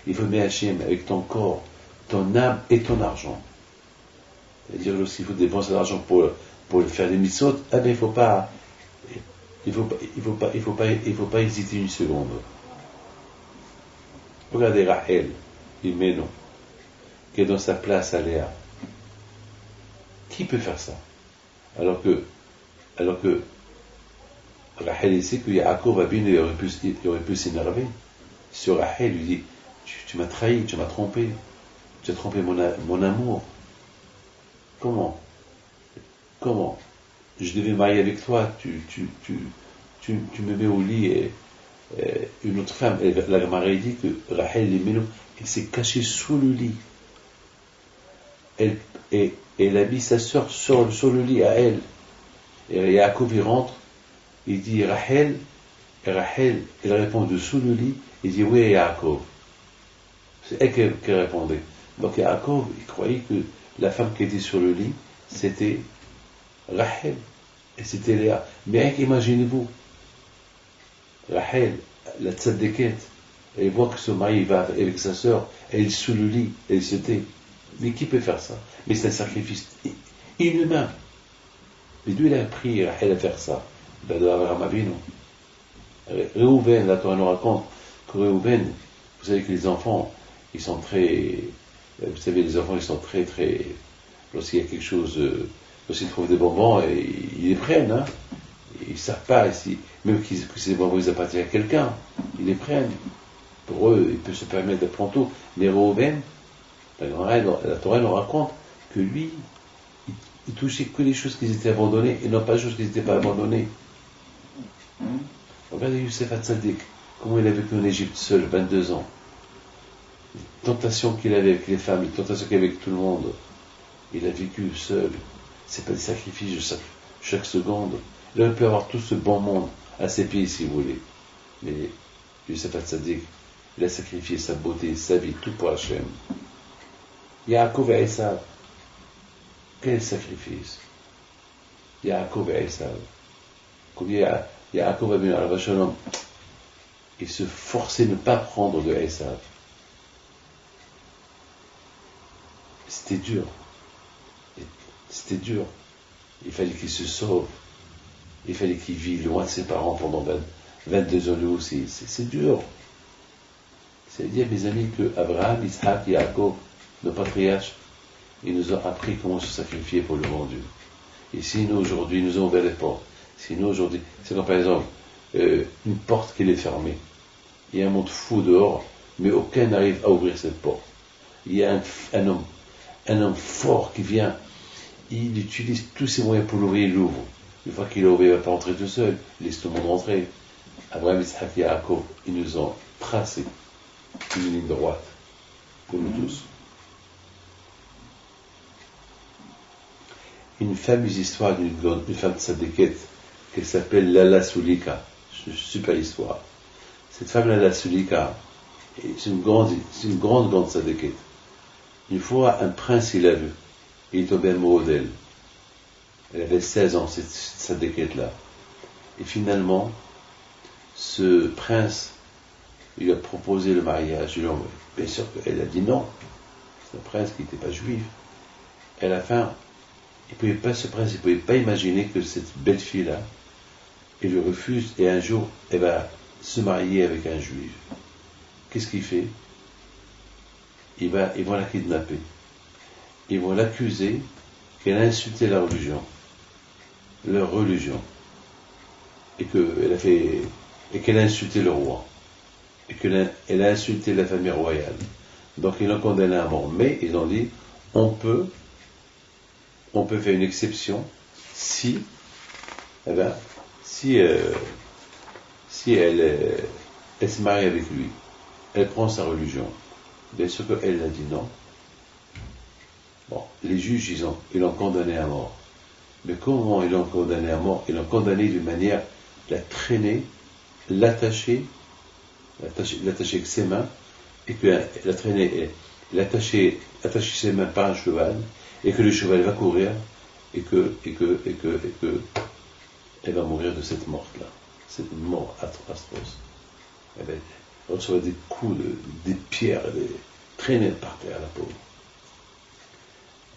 il faut aimer Hachem avec ton corps, ton âme et ton argent. C'est-à-dire, lorsqu'il faut dépenser de l'argent pour faire des mitzvot, il ne faut pas Il faut pas hésiter une seconde. Regardez Rachel, Imenu, qui est dans sa place à Léa. Qui peut faire ça? Alors que Rachel sait que Yaakov Abinu aurait pu s'énerver sur Rachel, lui dit, tu m'as trahi, tu m'as trompé, tu as trompé mon amour. Comment je devais marier avec toi, tu me mets au lit et une autre femme. Et la Gemara dit que Rachel elle s'est cachée sous le lit. Elle a mis sa sœur sur le lit à elle. Et Yaakov il rentre, il dit Rachel, et Rachel, elle répond de sous le lit, il dit oui Yaakov. C'est elle qui répondait. Donc Yaakov, il croyait que la femme qui était sur le lit, c'était Rachel, et c'était Léa. Mais imaginez-vous, Rachel, la tzaddiket, elle voit que son mari va avec sa sœur, elle est sous le lit, elle se tait. Mais qui peut faire ça? Mais c'est un sacrifice inhumain. Mais d'où il a appris Rachel à faire ça? Ben de Abraham Avinu. Réhouven, la Torah nous raconte que Réhouven, vous savez que les enfants, ils sont très, vous savez, les enfants, ils sont très, lorsqu'il y a quelque chose, lorsqu'ils trouvent des bonbons, ils les prennent, hein. Ils ne savent pas, même que ces bonbons, ils appartiennent à quelqu'un, ils les prennent. Pour eux, ils peuvent se permettre de prendre tout. Mais Réhouven, la Torah nous raconte que lui, il touchait que les choses qui étaient abandonnées et non pas les choses qui n'étaient pas abandonnées. Regardez Youssef Hatzadik, comment il a vécu en Égypte seul, 22 ans. Les tentations qu'il avait avec les femmes, les tentations qu'il avait avec tout le monde. Il a vécu seul. C'est pas des sacrifices de chaque seconde. Il aurait pu avoir tout ce bon monde à ses pieds si vous voulez. Mais Youssef Hatzadik, il a sacrifié sa beauté, sa vie, tout pour Hachem. Yaakov et Esav. Quel sacrifice? Yaakov et Esav. Comme Yaakov Abinu Alav Shalom, il se forçait de ne pas prendre de Esav. C'était dur. C'était dur. Il fallait qu'il se sauve. Il fallait qu'il vive loin de ses parents pendant 22 ans lui aussi. C'est dur. C'est-à-dire, mes amis, que Abraham, Isaac et Yaakov, nos patriarches, ils nous ont appris comment se sacrifier pour le bon Dieu. Et si nous, aujourd'hui, nous avons ouvert les portes, si nous, aujourd'hui, c'est comme par exemple, une porte qui est fermée. Il y a un monde fou dehors, mais aucun n'arrive à ouvrir cette porte. Il y a un homme fort qui vient, il utilise tous ses moyens pour l'ouvrir, il l'ouvre. Une fois qu'il ouvre, il ne va pas entrer tout seul, il laisse tout le monde rentrer. Abraham, Isaac et Yaakov, ils nous ont tracé une ligne droite, pour nous tous. Une fameuse histoire d'une femme de Sadeket, qui s'appelle Lala Sulika. Super histoire. Cette femme Lala Sulika, c'est une grande Sadeket. Une fois, un prince, il l'a vu. Il est tombé amoureux d'elle. Elle avait 16 ans, cette Sadeket-là. Et finalement, ce prince, il lui a proposé le mariage. Bien sûr qu'elle a dit non. C'est un prince qui n'était pas juif. Et à la fin, ce prince ne pouvait pas imaginer que cette belle fille-là, il lui refuse et un jour, elle va se marier avec un juif. Qu'est-ce qu'il fait? Ils vont la kidnapper. Ils vont l'accuser qu'elle a insulté leur religion, et qu'elle a insulté le roi, et qu'elle a insulté la famille royale. Donc ils l'ont condamné à mort. Mais ils ont dit, on peut faire une exception si elle se marie avec lui, elle prend sa religion. Bien sûr qu'elle a dit non. Bon, les juges, ils l'ont condamné à mort. Mais comment ils l'ont condamné à mort? Ils l'ont condamné d'une manière, la traîner, l'attacher avec ses mains, et que la traîner, l'attacher ses mains par un cheval, et que le cheval va courir, et que elle va mourir de cette mort-là. Cette mort atroce. Elle reçoit des coups, des pierres, des traînées par terre, la pauvre.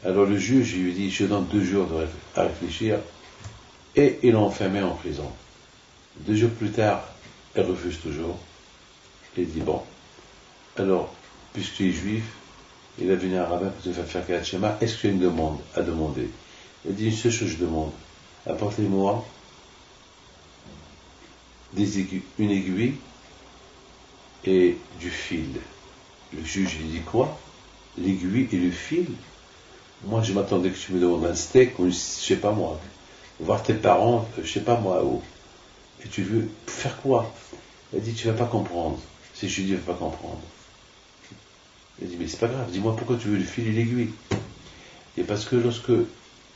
Alors le juge, il lui dit, je donne 2 jours à réfléchir, et il l'a enfermé en prison. 2 jours plus tard, elle refuse toujours. Elle dit, bon, alors, puisque tu es juif, il va venir un rabbin pour te faire Kriyat Shema, est-ce que tu as une demande à demander? Elle dit, une seule chose je demande, apportez-moi une aiguille et du fil. Le juge lui dit, quoi? L'aiguille et le fil? Moi, je m'attendais que tu me demandes un steak, ou je sais pas moi, voir tes parents, je sais pas moi, et tu veux faire quoi? Elle dit, tu vas pas comprendre. Si je lui dis, tu vas pas comprendre. Elle dit, mais c'est pas grave, dis-moi pourquoi tu veux le fil et l'aiguille. Et parce que lorsque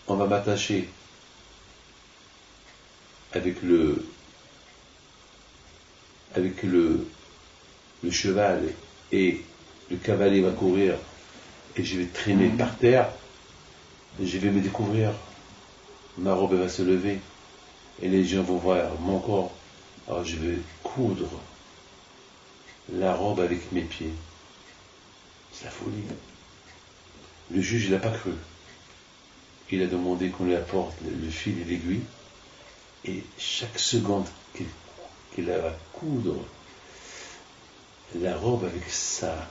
on va m'attacher avec le cheval et le cavalier va courir et je vais traîner par terre, je vais me découvrir, ma robe va se lever et les gens vont voir mon corps. Alors je vais coudre la robe avec mes pieds. C'est la folie. Le juge, il n'a pas cru. Il a demandé qu'on lui apporte le fil et l'aiguille. Et chaque seconde qu'il va coudre la robe avec sa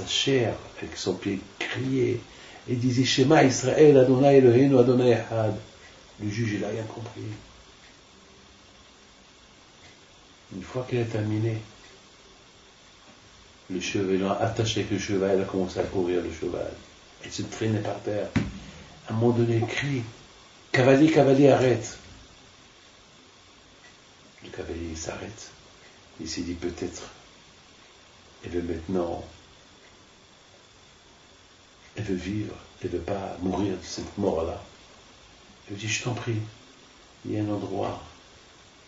chair, avec son pied, crier et disait Shema Israël, Adonai Eloheinu, Adonai Echad. Le juge, il n'a rien compris. Une fois qu'il a terminé, le cheval, attaché avec le cheval, il a commencé à courir le cheval. Il se traînait par terre. À un moment donné, il crie Cavalier, cavalier, arrête. Le cavalier, il s'arrête. Il s'est dit peut-être, elle veut maintenant, elle veut vivre, elle ne veut pas mourir de cette mort-là. Elle dit, je t'en prie, il y a un endroit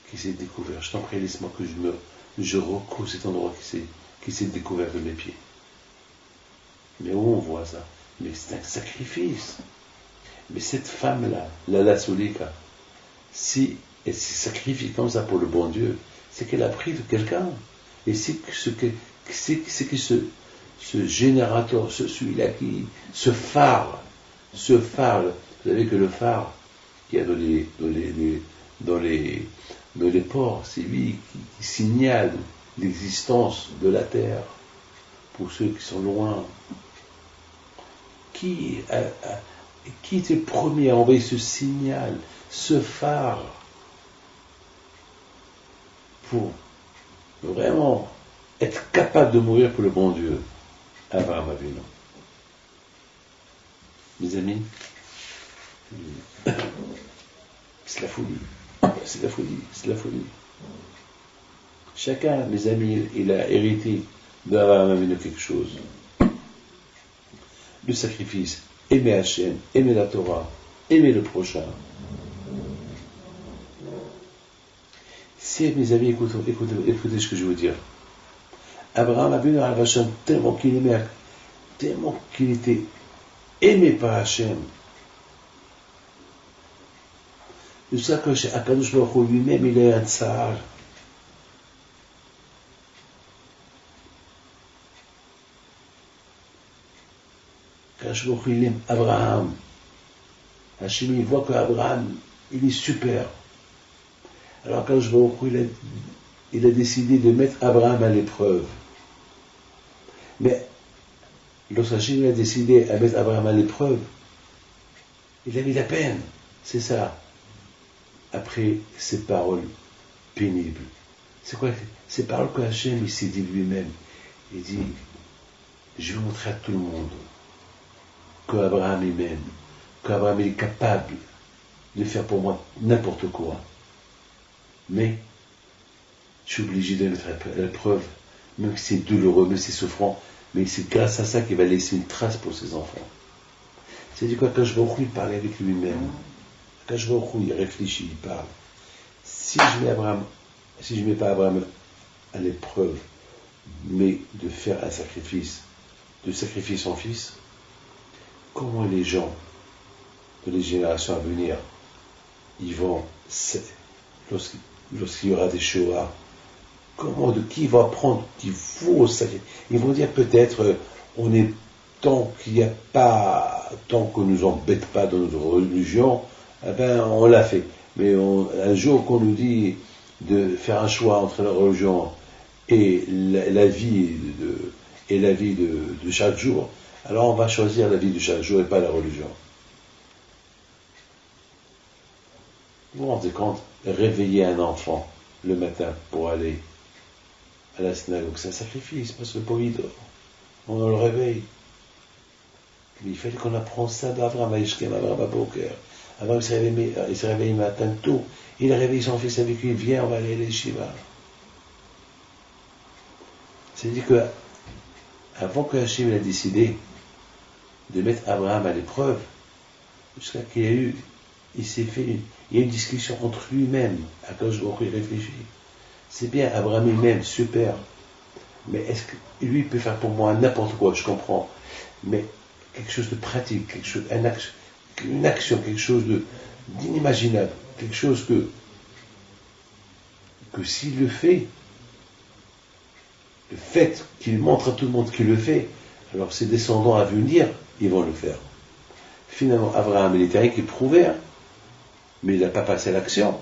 qui s'est découvert. Je t'en prie, laisse-moi que je recoue cet endroit qui s'est découvert de mes pieds. Mais où on voit ça? Mais c'est un sacrifice. Mais cette femme-là, Lala Soulika, si elle se sacrifie comme ça pour le bon Dieu, c'est qu'elle a pris de quelqu'un. Et c'est que ce générateur, celui-là ce phare, vous savez que le phare qu'il y a dans les ports, c'est lui qui signale l'existence de la terre pour ceux qui sont loin. Qui était le premier à envoyer ce signal, ce phare, pour vraiment être capable de mourir pour le bon Dieu? Abraham Avinu. Mes amis, c'est la folie. C'est la folie. C'est la folie. Chacun, mes amis, il a hérité d'Abraham Avinu quelque chose. Le sacrifice, aimer Hachem, aimer la Torah, aimer le prochain. Si, mes amis, écoutez ce que je veux dire. Abraham Avinu à Hachem tellement qu'il aimait, tellement qu'il était aimé par Hachem. Jusqu'à que Akadosh Baruch Hu lui-même, il est un tsar. Akadosh Baruch Hu, il aime Abraham. Hachem, il voit qu'Abraham, il est super. Alors Akadosh Baruch Hu, il a décidé de mettre Abraham à l'épreuve. Mais lorsqu'Hachem a décidé à mettre Abraham à l'épreuve, il a mis la peine. C'est ça. Après ces paroles pénibles. C'est quoi ces paroles que Hachem il s'est dit lui-même? Il dit, je vais montrer à tout le monde qu'Abraham il m'aime, qu'Abraham il est capable de faire pour moi n'importe quoi. Mais je suis obligé de mettre à l'épreuve, même si c'est douloureux, même si c'est souffrant, mais c'est grâce à ça qu'il va laisser une trace pour ses enfants. C'est du quoi quand je vais il parlait avec lui-même. Quand je vois il réfléchit, il parle. Si je mets pas Abraham à l'épreuve, mais de faire un sacrifice, de sacrifier son fils, comment les gens de les générations à venir, ils vont, lorsqu'il y aura des Shoah, de qui va apprendre qu'il faut sacrifier? Ils vont dire peut-être, on est tant qu'il n'y a pas, tant qu'on ne nous embête pas dans notre religion, eh ben, on l'a fait. Mais un jour qu'on nous dit de faire un choix entre la religion et la vie de chaque jour, alors on va choisir la vie de chaque jour et pas la religion. Vous vous rendez compte, réveiller un enfant le matin pour aller à la synagogue, c'est un sacrifice, parce que pour lui, on le réveille. Mais il fallait qu'on apprenne ça d'Abraham, Abraham il s'est réveillé le matin tôt. Il a réveillé son fils avec lui, viens, on va aller à l'Yeshiva. C'est-à-dire que, avant que Hachem ait décidé de mettre Abraham à l'épreuve, jusqu'à qu'il y a eu, il y a eu une discussion entre lui-même, à cause de il réfléchit. C'est bien, Abraham lui-même, super. Mais est-ce que lui il peut faire pour moi n'importe quoi, je comprends. Mais quelque chose de pratique, une action, quelque chose d'inimaginable, quelque chose que s'il le fait, le fait qu'il montre à tout le monde qu'il le fait, alors ses descendants à venir, ils vont le faire. Finalement, Abraham, il était rien qui prouvait, hein, mais il n'a pas passé à l'action.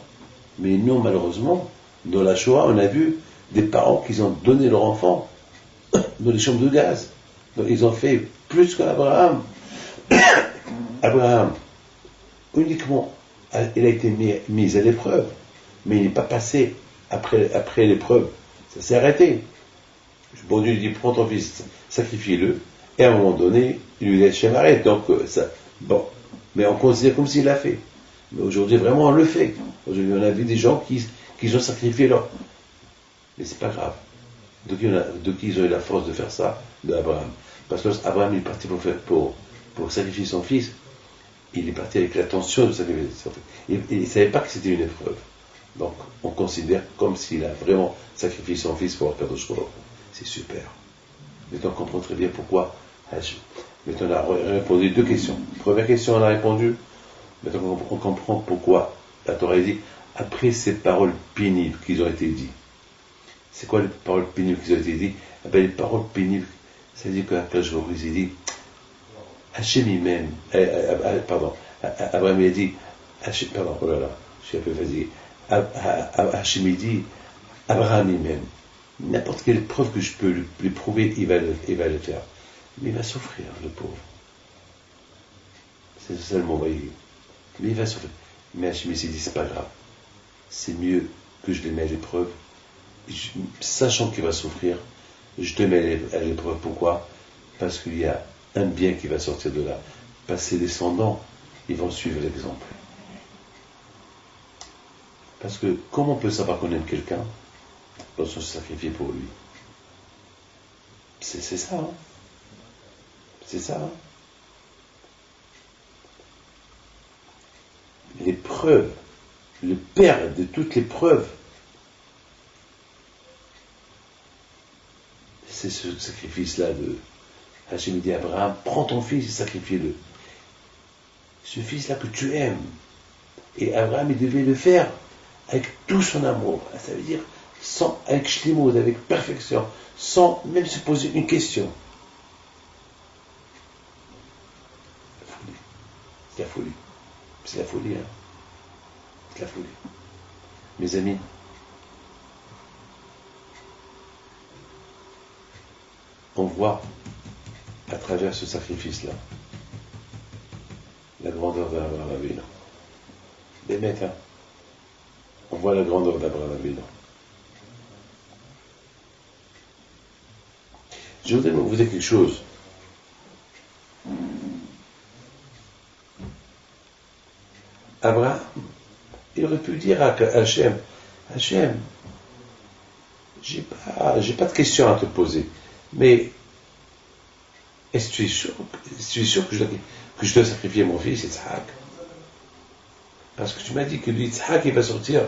Mais nous, malheureusement, dans la Shoah, on a vu des parents qui ont donné leur enfant dans les chambres de gaz. Donc ils ont fait plus qu'Abraham. Abraham, uniquement, il a été mis à l'épreuve, mais il n'est pas passé après l'épreuve. Ça s'est arrêté. Bon Dieu lui dit, prends ton fils, sacrifie-le, et à un moment donné, il lui laisse arrête. Donc, bon, mais on considère comme s'il l'a fait. Mais aujourd'hui, vraiment, on le fait. Aujourd'hui, on a vu des gens qui ont sacrifié leur... Mais c'est pas grave. De qui ils ont eu la force de faire ça? D'Abraham. Parce que Abraham est parti pour sacrifier son fils, il est parti avec l'intention de sacrifier son fils. Il ne savait pas que c'était une épreuve. Donc, on considère comme s'il a vraiment sacrifié son fils pour faire d'autres choses. C'est super. Maintenant, on comprend très bien pourquoi. Maintenant, on a répondu 2 questions. Première question, on a répondu. Maintenant, on comprend pourquoi la Torah dit, après ces paroles pénibles qui ont été dites. C'est quoi les paroles pénibles qui ont été dites? Eh bien, les paroles pénibles, c'est-à-dire qu'Akadosh Baruch Hu dit, Hachem lui-même, Abraham il a dit, pardon, oh là là, je suis un peu fatigué. Hachem il dit, Abraham lui-même, n'importe quelle preuve que je peux lui prouver, il va le faire. Mais il va souffrir, le pauvre. C'est ça le mot, voyez. Mais il va souffrir. Mais Hachem s'est dit, c'est pas grave. C'est mieux que je le mette à l'épreuve. Sachant qu'il va souffrir, je te mets à l'épreuve. Pourquoi? Parce qu'il y a un bien qui va sortir de là. Parce que ses descendants, ils vont suivre l'exemple. Parce que comment on peut savoir qu'on aime quelqu'un lorsqu'on se sacrifie pour lui? C'est ça, hein? C'est ça, hein? Les preuves, le père de toutes les preuves, c'est ce sacrifice-là de Hachem dit à Abraham, prends ton fils et sacrifie-le. Ce fils-là que tu aimes. Et Abraham, il devait le faire avec tout son amour. Ça veut dire, avec shlimut, avec perfection, sans même se poser une question. La folie. C'est la folie, hein. C'est la folie. Mes amis, on voit à travers ce sacrifice-là la grandeur d'Abraham Avinu. Des mecs, hein. On voit la grandeur d'Abraham Avinu. Je voudrais vous dire quelque chose. Abraham, il aurait pu dire à Hachem, Hachem, j'ai pas de questions à te poser, mais est-ce que tu es sûr que je dois sacrifier mon fils, Yitzhak? Parce que tu m'as dit que Yitzhak, il va sortir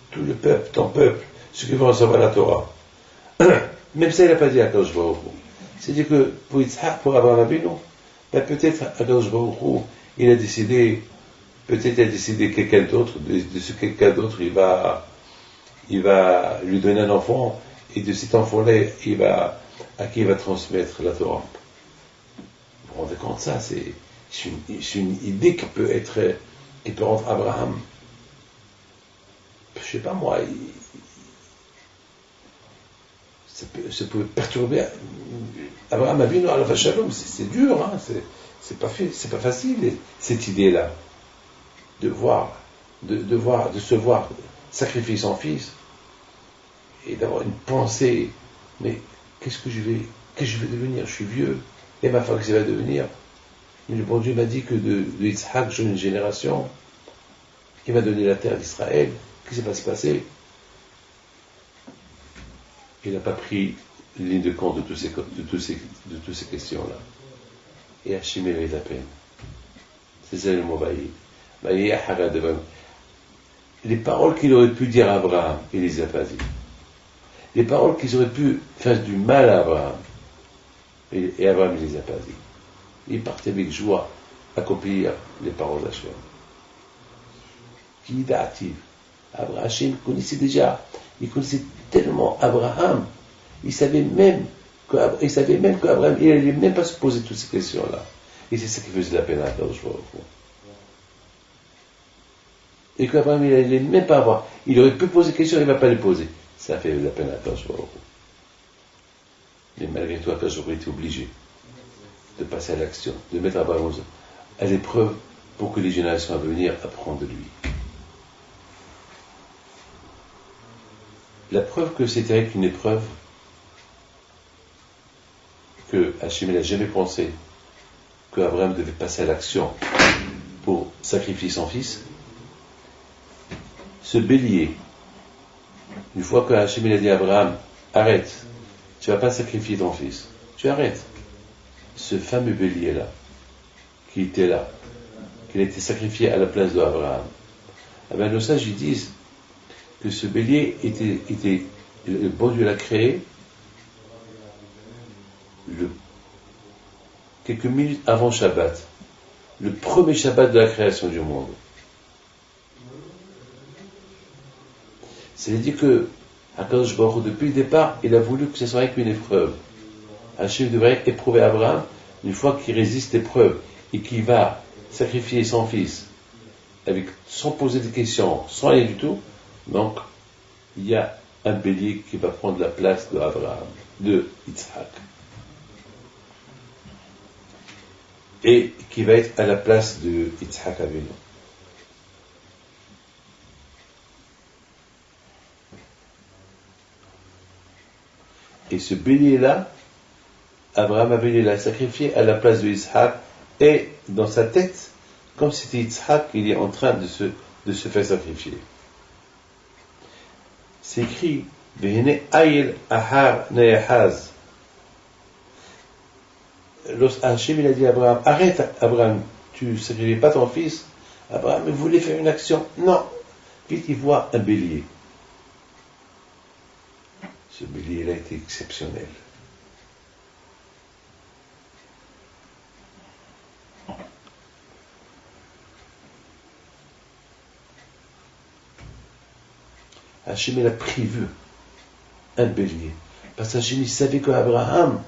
tout le peuple, ton peuple, ceux qui vont recevoir la Torah. Même ça, il n'a pas dit à Akadosh Baruch Hu. C'est-à-dire que pour Yitzhak, pour Abraham Avinu, peut-être Akadosh Baruch Hu, il a décidé quelqu'un d'autre, de ce quelqu'un d'autre, il va lui donner un enfant, et de cet enfant-là, à qui il va transmettre la Torah. Vous vous rendez compte, ça, c'est une idée qui peut rendre Abraham je sais pas moi, ça peut perturber. Abraham Avinu à la Shalom, c'est dur, hein, c'est pas facile, cette idée-là, de se voir sacrifier son fils, et d'avoir une pensée, mais qu'est-ce que je vais devenir? Je suis vieux, et ma femme, qu'est-ce qu'elle va devenir? Mais le bon Dieu m'a dit que de Yitzhak, j'aurai une génération, il m'a donné la terre d'Israël, qu'est-ce qui va se passer? Il n'a pas pris ligne de compte de toutes ces questions-là. Et Hachim avait la peine. C'est ça le mot Vaï. Les paroles qu'il aurait pu dire à Abraham, il les a pas dit. Les paroles qu'ils auraient pu faire du mal à Abraham, et Abraham ne les a pas dit. Il partait avec joie accomplir les paroles d'Hachem. Qui est actif. Abraham connaissait déjà, il connaissait tellement Abraham, il savait même qu'Abraham, il n'allait même pas se poser toutes ces questions-là. Et c'est ça qui faisait la peine à Akadosh Baruch Hu. Et qu'Abraham, il n'allait même pas avoir. Il aurait pu poser des questions, il ne va pas les poser. Ça fait la peine à Akadosh Baruch Hu. Mais malgré tout, Akadosh Baruch Hu était obligé de passer à l'action, de mettre Abraham à l'épreuve pour que les générations à venir apprennent de lui. La preuve que c'était avec une épreuve, que Hachem n'a jamais pensé qu'Abraham devait passer à l'action pour sacrifier son fils, ce bélier, une fois que Hachem a dit à Abraham, arrête, tu ne vas pas sacrifier ton fils, tu arrêtes. Ce fameux bélier-là, qui était là, qui a été sacrifié à la place d'Abraham, eh bien, nos sages ils disent que ce bélier était le bon Dieu l'a créé quelques minutes avant Shabbat, le premier Shabbat de la création du monde. C'est-à-dire que Akadosh Baruch Hu, depuis le départ, il a voulu que ce soit avec une épreuve. Hachem devrait éprouver Abraham une fois qu'il résiste l'épreuve et qu'il va sacrifier son fils sans poser de questions, sans rien du tout. Donc, il y a un bélier qui va prendre la place de Yitzhak. Et qui va être à la place de Yitzhak Avinu. Et ce bélier-là, Abraham Avinu l'a sacrifié à la place de Yitzhak, et dans sa tête, comme c'était Yitzhak, il est en train de se faire sacrifier. C'est écrit Vehene Ayel Ahar Nehaz. Lorsque Hachem il a dit à Abraham, arrête Abraham, tu ne sacrifies pas ton fils. Abraham il voulait faire une action. Non. Vite il voit un bélier. Ce bélier-là était exceptionnel. Hachem il a prévu un bélier. Parce qu'Hachem il savait qu'Abraham,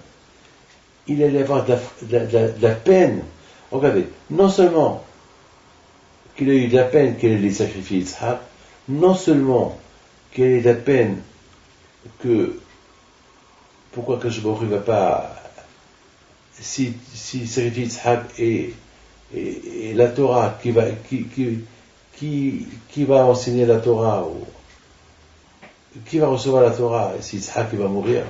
il allait avoir de la peine. Regardez, non seulement qu'il a eu de la peine qu'il allait sacrifier Yitzhak, non seulement qu'il a eu de la peine pourquoi que je ne va pas, si sacrifie Yitzhak et la Torah qui va enseigner la Torah, ou qui va recevoir la Torah, si Yitzhak va mourir.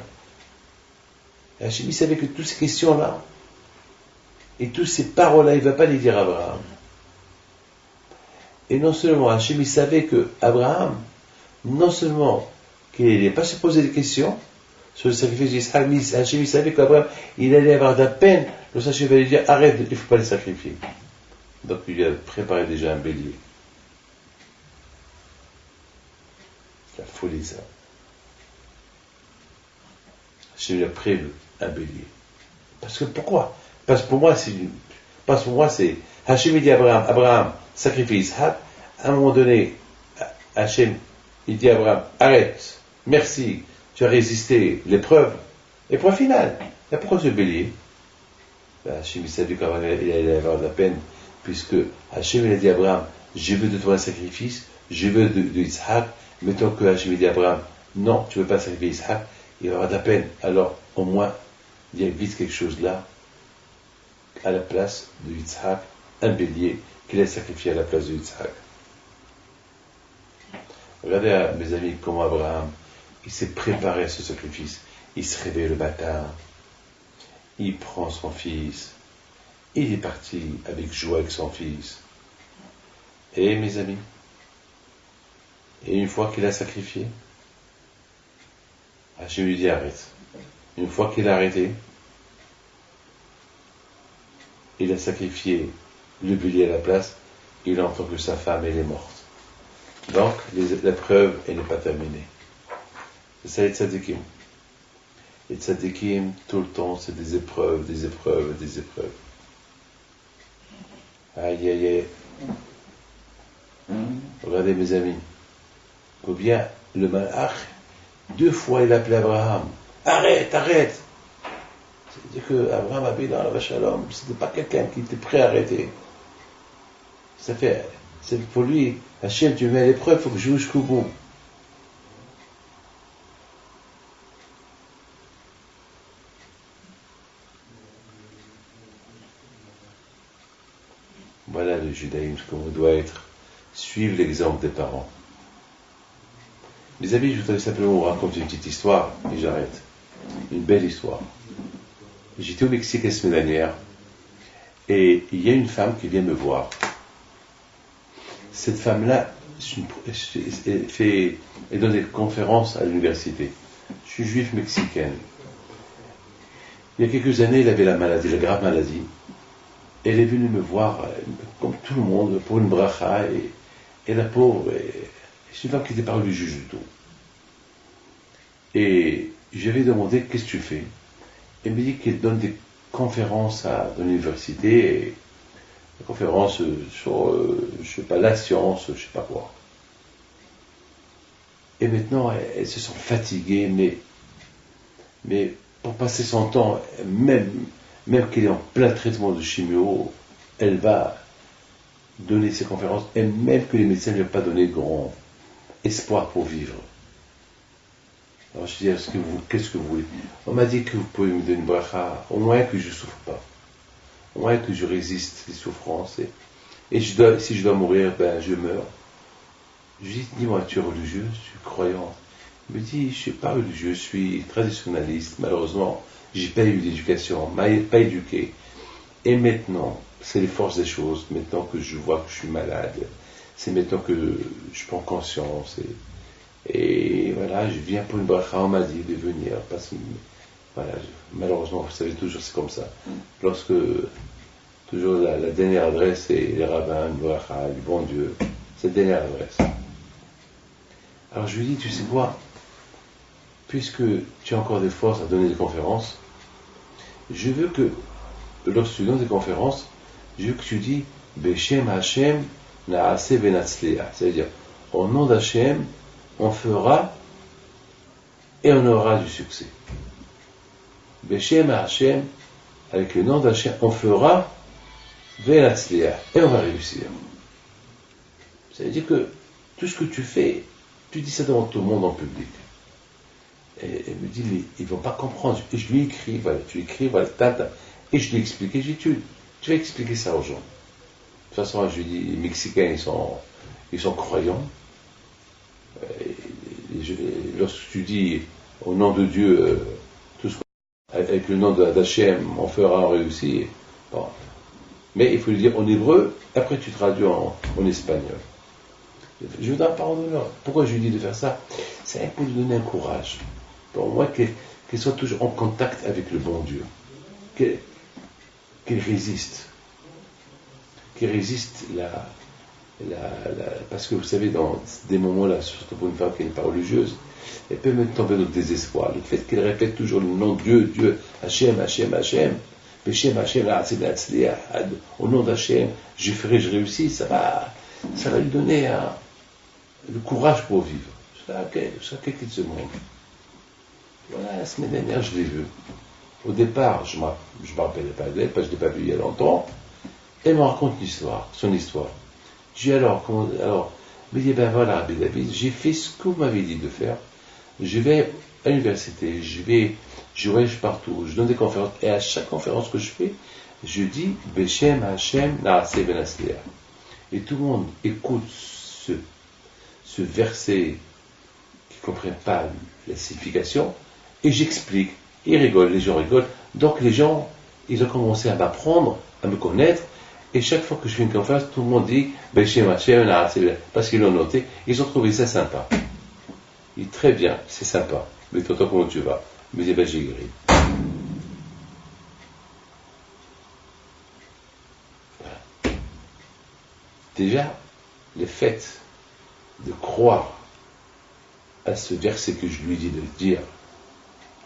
Hachem savait que toutes ces questions-là et toutes ces paroles-là, il ne va pas les dire à Abraham. Et non seulement Hachem savait que Abraham, non seulement qu'il n'allait pas se poser des questions sur le sacrifice d'Israël, mais Hachem savait qu'Abraham, il allait avoir de la peine, le Hachem va lui dire arrête, il ne faut pas les sacrifier. Donc il a préparé déjà un bélier. La folie, ça. Hachem a prévu un bélier. Parce que pourquoi? Parce que pour moi, c'est Hachem dit à Abraham, sacrifie Yitzhak. À un moment donné, Hachem, il dit à Abraham, arrête, merci, tu as résisté l'épreuve. Et point final. Et pourquoi ce bélier? Hachem, il savait qu'Abraham il allait avoir de la peine, puisque Hachem, il a dit à Abraham, je veux de toi un sacrifice, je veux de Yitzhak, Mettons que Hachem dit à Abraham, non, tu ne veux pas sacrifier Isaac, il va avoir de la peine. Alors, au moins, il y a vite quelque chose là, à la place de Yitzhak, un bélier qu'il a sacrifié à la place de Yitzhak. Regardez, mes amis, comment Abraham, il s'est préparé à ce sacrifice. Il se réveille le matin, il prend son fils, il est parti avec joie avec son fils. Et mes amis, et une fois qu'il a sacrifié, je lui dis arrête. Une fois qu'il a arrêté, il a sacrifié le bélier à la place, il entend que sa femme elle est morte. Donc la preuve elle n'est pas terminée. C'est ça les tzadikim. Les tzadikim, tout le temps, c'est des épreuves, des épreuves, des épreuves. Aïe, aïe, aïe. Regardez mes amis. Ou bien, le malach, 2 fois il a appelé Abraham. Arrête, arrête. C'est-à-dire que Abraham avait dans la Shalom, c'était pas quelqu'un qui était prêt à arrêter. C'est pour lui, Hachem, tu me mets à l'épreuve, il faut que je joue jusqu'au bout. Voilà le judaïsme, comme on doit être. Suivre l'exemple des parents. Mes amis, je voudrais simplement vous raconter une petite histoire, et j'arrête. Une belle histoire. J'étais au Mexique la semaine dernière, et il y a une femme qui vient me voir. Cette femme-là, elle donne des conférences à l'université. Je suis juif mexicaine. Il y a quelques années, elle avait la maladie, la grave maladie. Elle est venue me voir, comme tout le monde, pour une bracha, et la pauvre, c'est une femme qui n'était pas religieuse du tout. Et j'avais demandé, qu'est-ce que tu fais? Elle me dit qu'elle donne des conférences dans l'université, et des conférences sur, je sais pas, la science, je sais pas quoi. Et maintenant, elles se sont fatiguées, mais pour passer son temps, même qu'elle est en plein traitement de chimio, elle va donner ses conférences, et même que les médecins ne lui ont pas donné grand espoir pour vivre. Alors je dis, qu'est-ce que vous voulez? On m'a dit que vous pouvez me donner une bracha, au moins que je ne souffre pas, au moins que je résiste les souffrances, et si je dois mourir, ben je meurs. Je lui dis, dis-moi, tu es religieux, tu es croyant? Il me dit, je ne suis pas religieux, je suis traditionnaliste, malheureusement, j'ai pas eu d'éducation, pas éduqué. Et maintenant, c'est les forces des choses, maintenant que je vois que je suis malade, c'est maintenant que je prends conscience, et voilà, je viens pour une bracha, on m'a dit de venir, parce que, voilà, malheureusement, vous savez, toujours c'est comme ça. Lorsque, toujours la dernière adresse, c'est les rabbins, une bracha, du bon Dieu, c'est la dernière adresse. Alors je lui dis, tu sais quoi, puisque tu as encore des forces à donner des conférences, je veux que, lorsque tu donnes des conférences, je veux que tu dis, Beshem Hashem Naase Venatzliah, c'est-à-dire, au nom d'Hachem, on fera et on aura du succès. Beshem Hashem, avec le nom d'Hachem, on fera Venatzliah, et on va réussir. Ça veut dire que tout ce que tu fais, tu dis ça devant tout le monde en public. Et elle me dit, mais ils ne vont pas comprendre. Et je lui écris, voilà, tu écris, voilà, tata. Et je lui explique, et je lui dis, tu vas expliquer ça aux gens. De toute façon, je lui dis, les Mexicains, ils sont croyants. Lorsque tu dis, au nom de Dieu, tout ce avec le nom d'Hachem, on fera, on réussit. Bon. Mais il faut lui dire en hébreu, après tu traduis en espagnol. Je veux pas en honneur. Pourquoi je lui dis de faire ça? C'est pour lui donner un courage. Pour moi, qu'elle soit toujours en contact avec le bon Dieu. Qu'elle résiste. Qu'elle résiste parce que vous savez, dans des moments-là, surtout pour une femme qui n'est pas religieuse, elle peut même tomber dans le désespoir. Le fait qu'elle répète toujours le nom de Dieu, Dieu, Hachem, Hachem, Hachem, Hachem, Hachem, au nom d'Hachem, je réussis, ça va lui donner le courage pour vivre. C'est quelqu'un de ce monde. Voilà, la semaine dernière, je l'ai vu. Au départ, je ne me rappelais pas d'elle, parce que je ne l'ai pas vue il y a longtemps. Elle me raconte son histoire. Je dis alors, Il me dit, ben voilà, Rabbi David, j'ai fait ce que vous m'avez dit de faire. Je vais à l'université, je voyage partout, je donne des conférences, et à chaque conférence que je fais, je dis, Beshem Hashem Naaseh Ben Asliach. Et tout le monde écoute ce verset qui ne comprend pas la signification, et j'explique. Ils rigolent, les gens rigolent. Donc les gens, ils ont commencé à m'apprendre, à me connaître, et chaque fois que je fais une conférence, tout le monde dit Beshem Hashem Naaseh Ben Asliach, parce qu'ils l'ont noté, ils ont trouvé ça sympa. Il dit très bien, c'est sympa, mais toi, comment tu vas? Mais il dit, ben j'ai guéri. Voilà. Déjà, le fait de croire à ce verset que je lui dis de dire,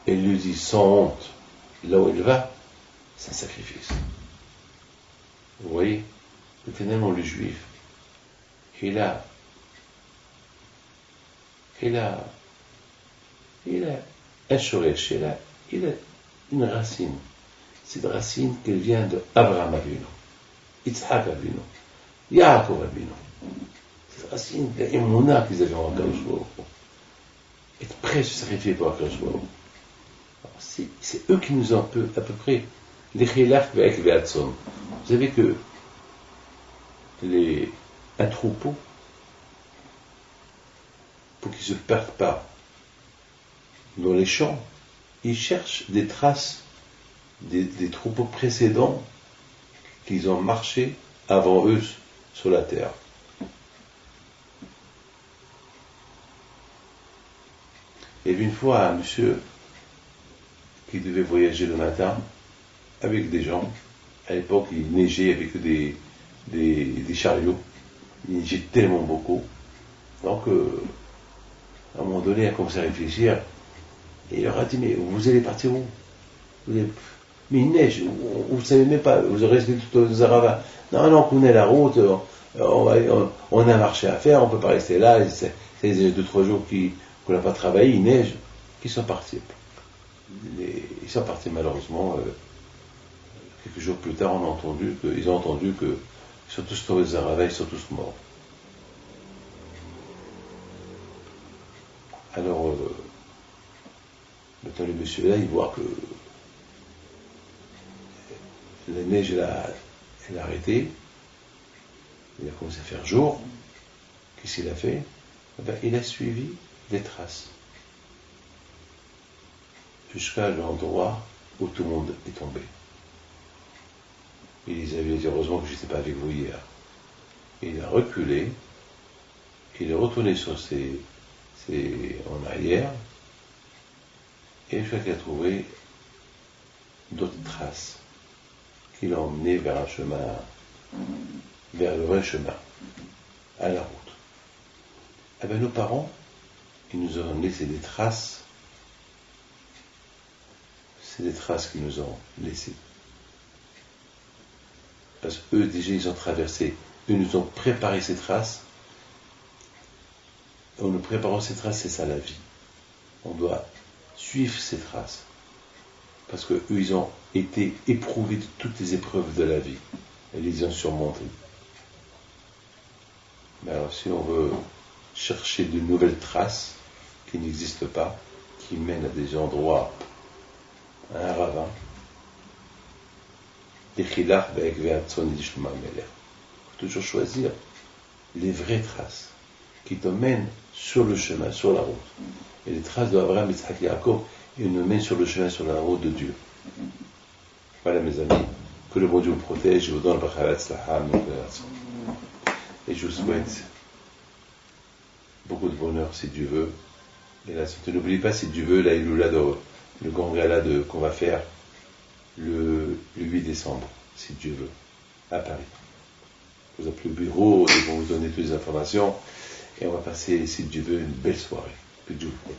et il le dit sans honte, là où il va, c'est un sacrifice. Vous voyez, éternellement le juif, il a un shoresh, il a une racine. Cette racine qui vient de Abraham Avinu, Yitzhak Avinu, Yaakov Avinu. Cette racine de l'Emunah qu'ils avaient en Akadosh Baruch Hu. Être prêt à se sacrifier pour Akadosh Baruch Hu. C'est eux qui nous ont à peu près les chilach ve'ek ve'atzon. Vous savez que un troupeau, pour qu'ils ne se perdent pas dans les champs, ils cherchent des traces des troupeaux précédents qu'ils ont marché avant eux sur la terre. Il y avait une fois un monsieur qui devait voyager le matin avec des gens. À l'époque, il neigeait avec des chariots. Il neigeait tellement beaucoup. Donc, à un moment donné, il a commencé à réfléchir. Et il leur a dit, mais vous allez partir où? Mais il neige, vous ne savez même pas, vous restez tout aux Arava. Non, on connaît la route, on a un marché à faire, on ne peut pas rester là, c'est 2-3 jours qu'on n'a pas travaillé, il neige. Ils sont partis. Ils sont partis malheureusement. Quelques jours plus tard, ils ont entendu qu'ils sont tous tombés aux Arava, ils sont tous morts. Alors, maintenant le monsieur là, il voit que la neige elle a arrêté, il a commencé à faire jour. Qu'est-ce qu'il a fait? Il a suivi des traces jusqu'à l'endroit où tout le monde est tombé. Il les avait dit, heureusement que je n'étais pas avec vous hier. Il a reculé, il est retourné sur en arrière, et une fois qu'il a trouvé d'autres traces qui l'ont emmené vers un chemin, vers le vrai chemin, à la route. Eh bien, nos parents, ils nous ont laissé des traces. C'est des traces qu'ils nous ont laissées. Parce qu'eux, déjà, ils ont traversé, eux nous ont préparé ces traces. En nous préparant ces traces, c'est ça la vie. On doit suivre ces traces. Parce qu'eux, ils ont été éprouvés de toutes les épreuves de la vie. Et ils les ont surmontées. Mais alors, si on veut chercher de nouvelles traces qui n'existent pas, qui mènent à des endroits, à un ravin, il faut toujours choisir les vraies traces qui te mènent sur le chemin, sur la route. Et les traces d'Abraham, Yitzhak, Yaakov, ils nous mènent sur le chemin, sur la route de Dieu. Voilà mes amis, que le bon Dieu vous protège, je vous donne le Bacharat Slaham, et je vous souhaite beaucoup de bonheur si Dieu veut. Et là, n'oubliez pas, si Dieu veut, le grand gala qu'on va faire le 8 décembre, si Dieu veut, à Paris. Vous appelez au bureau, ils vont vous donner toutes les informations, et on va passer, si Dieu veut, une belle soirée. Que Dieu vous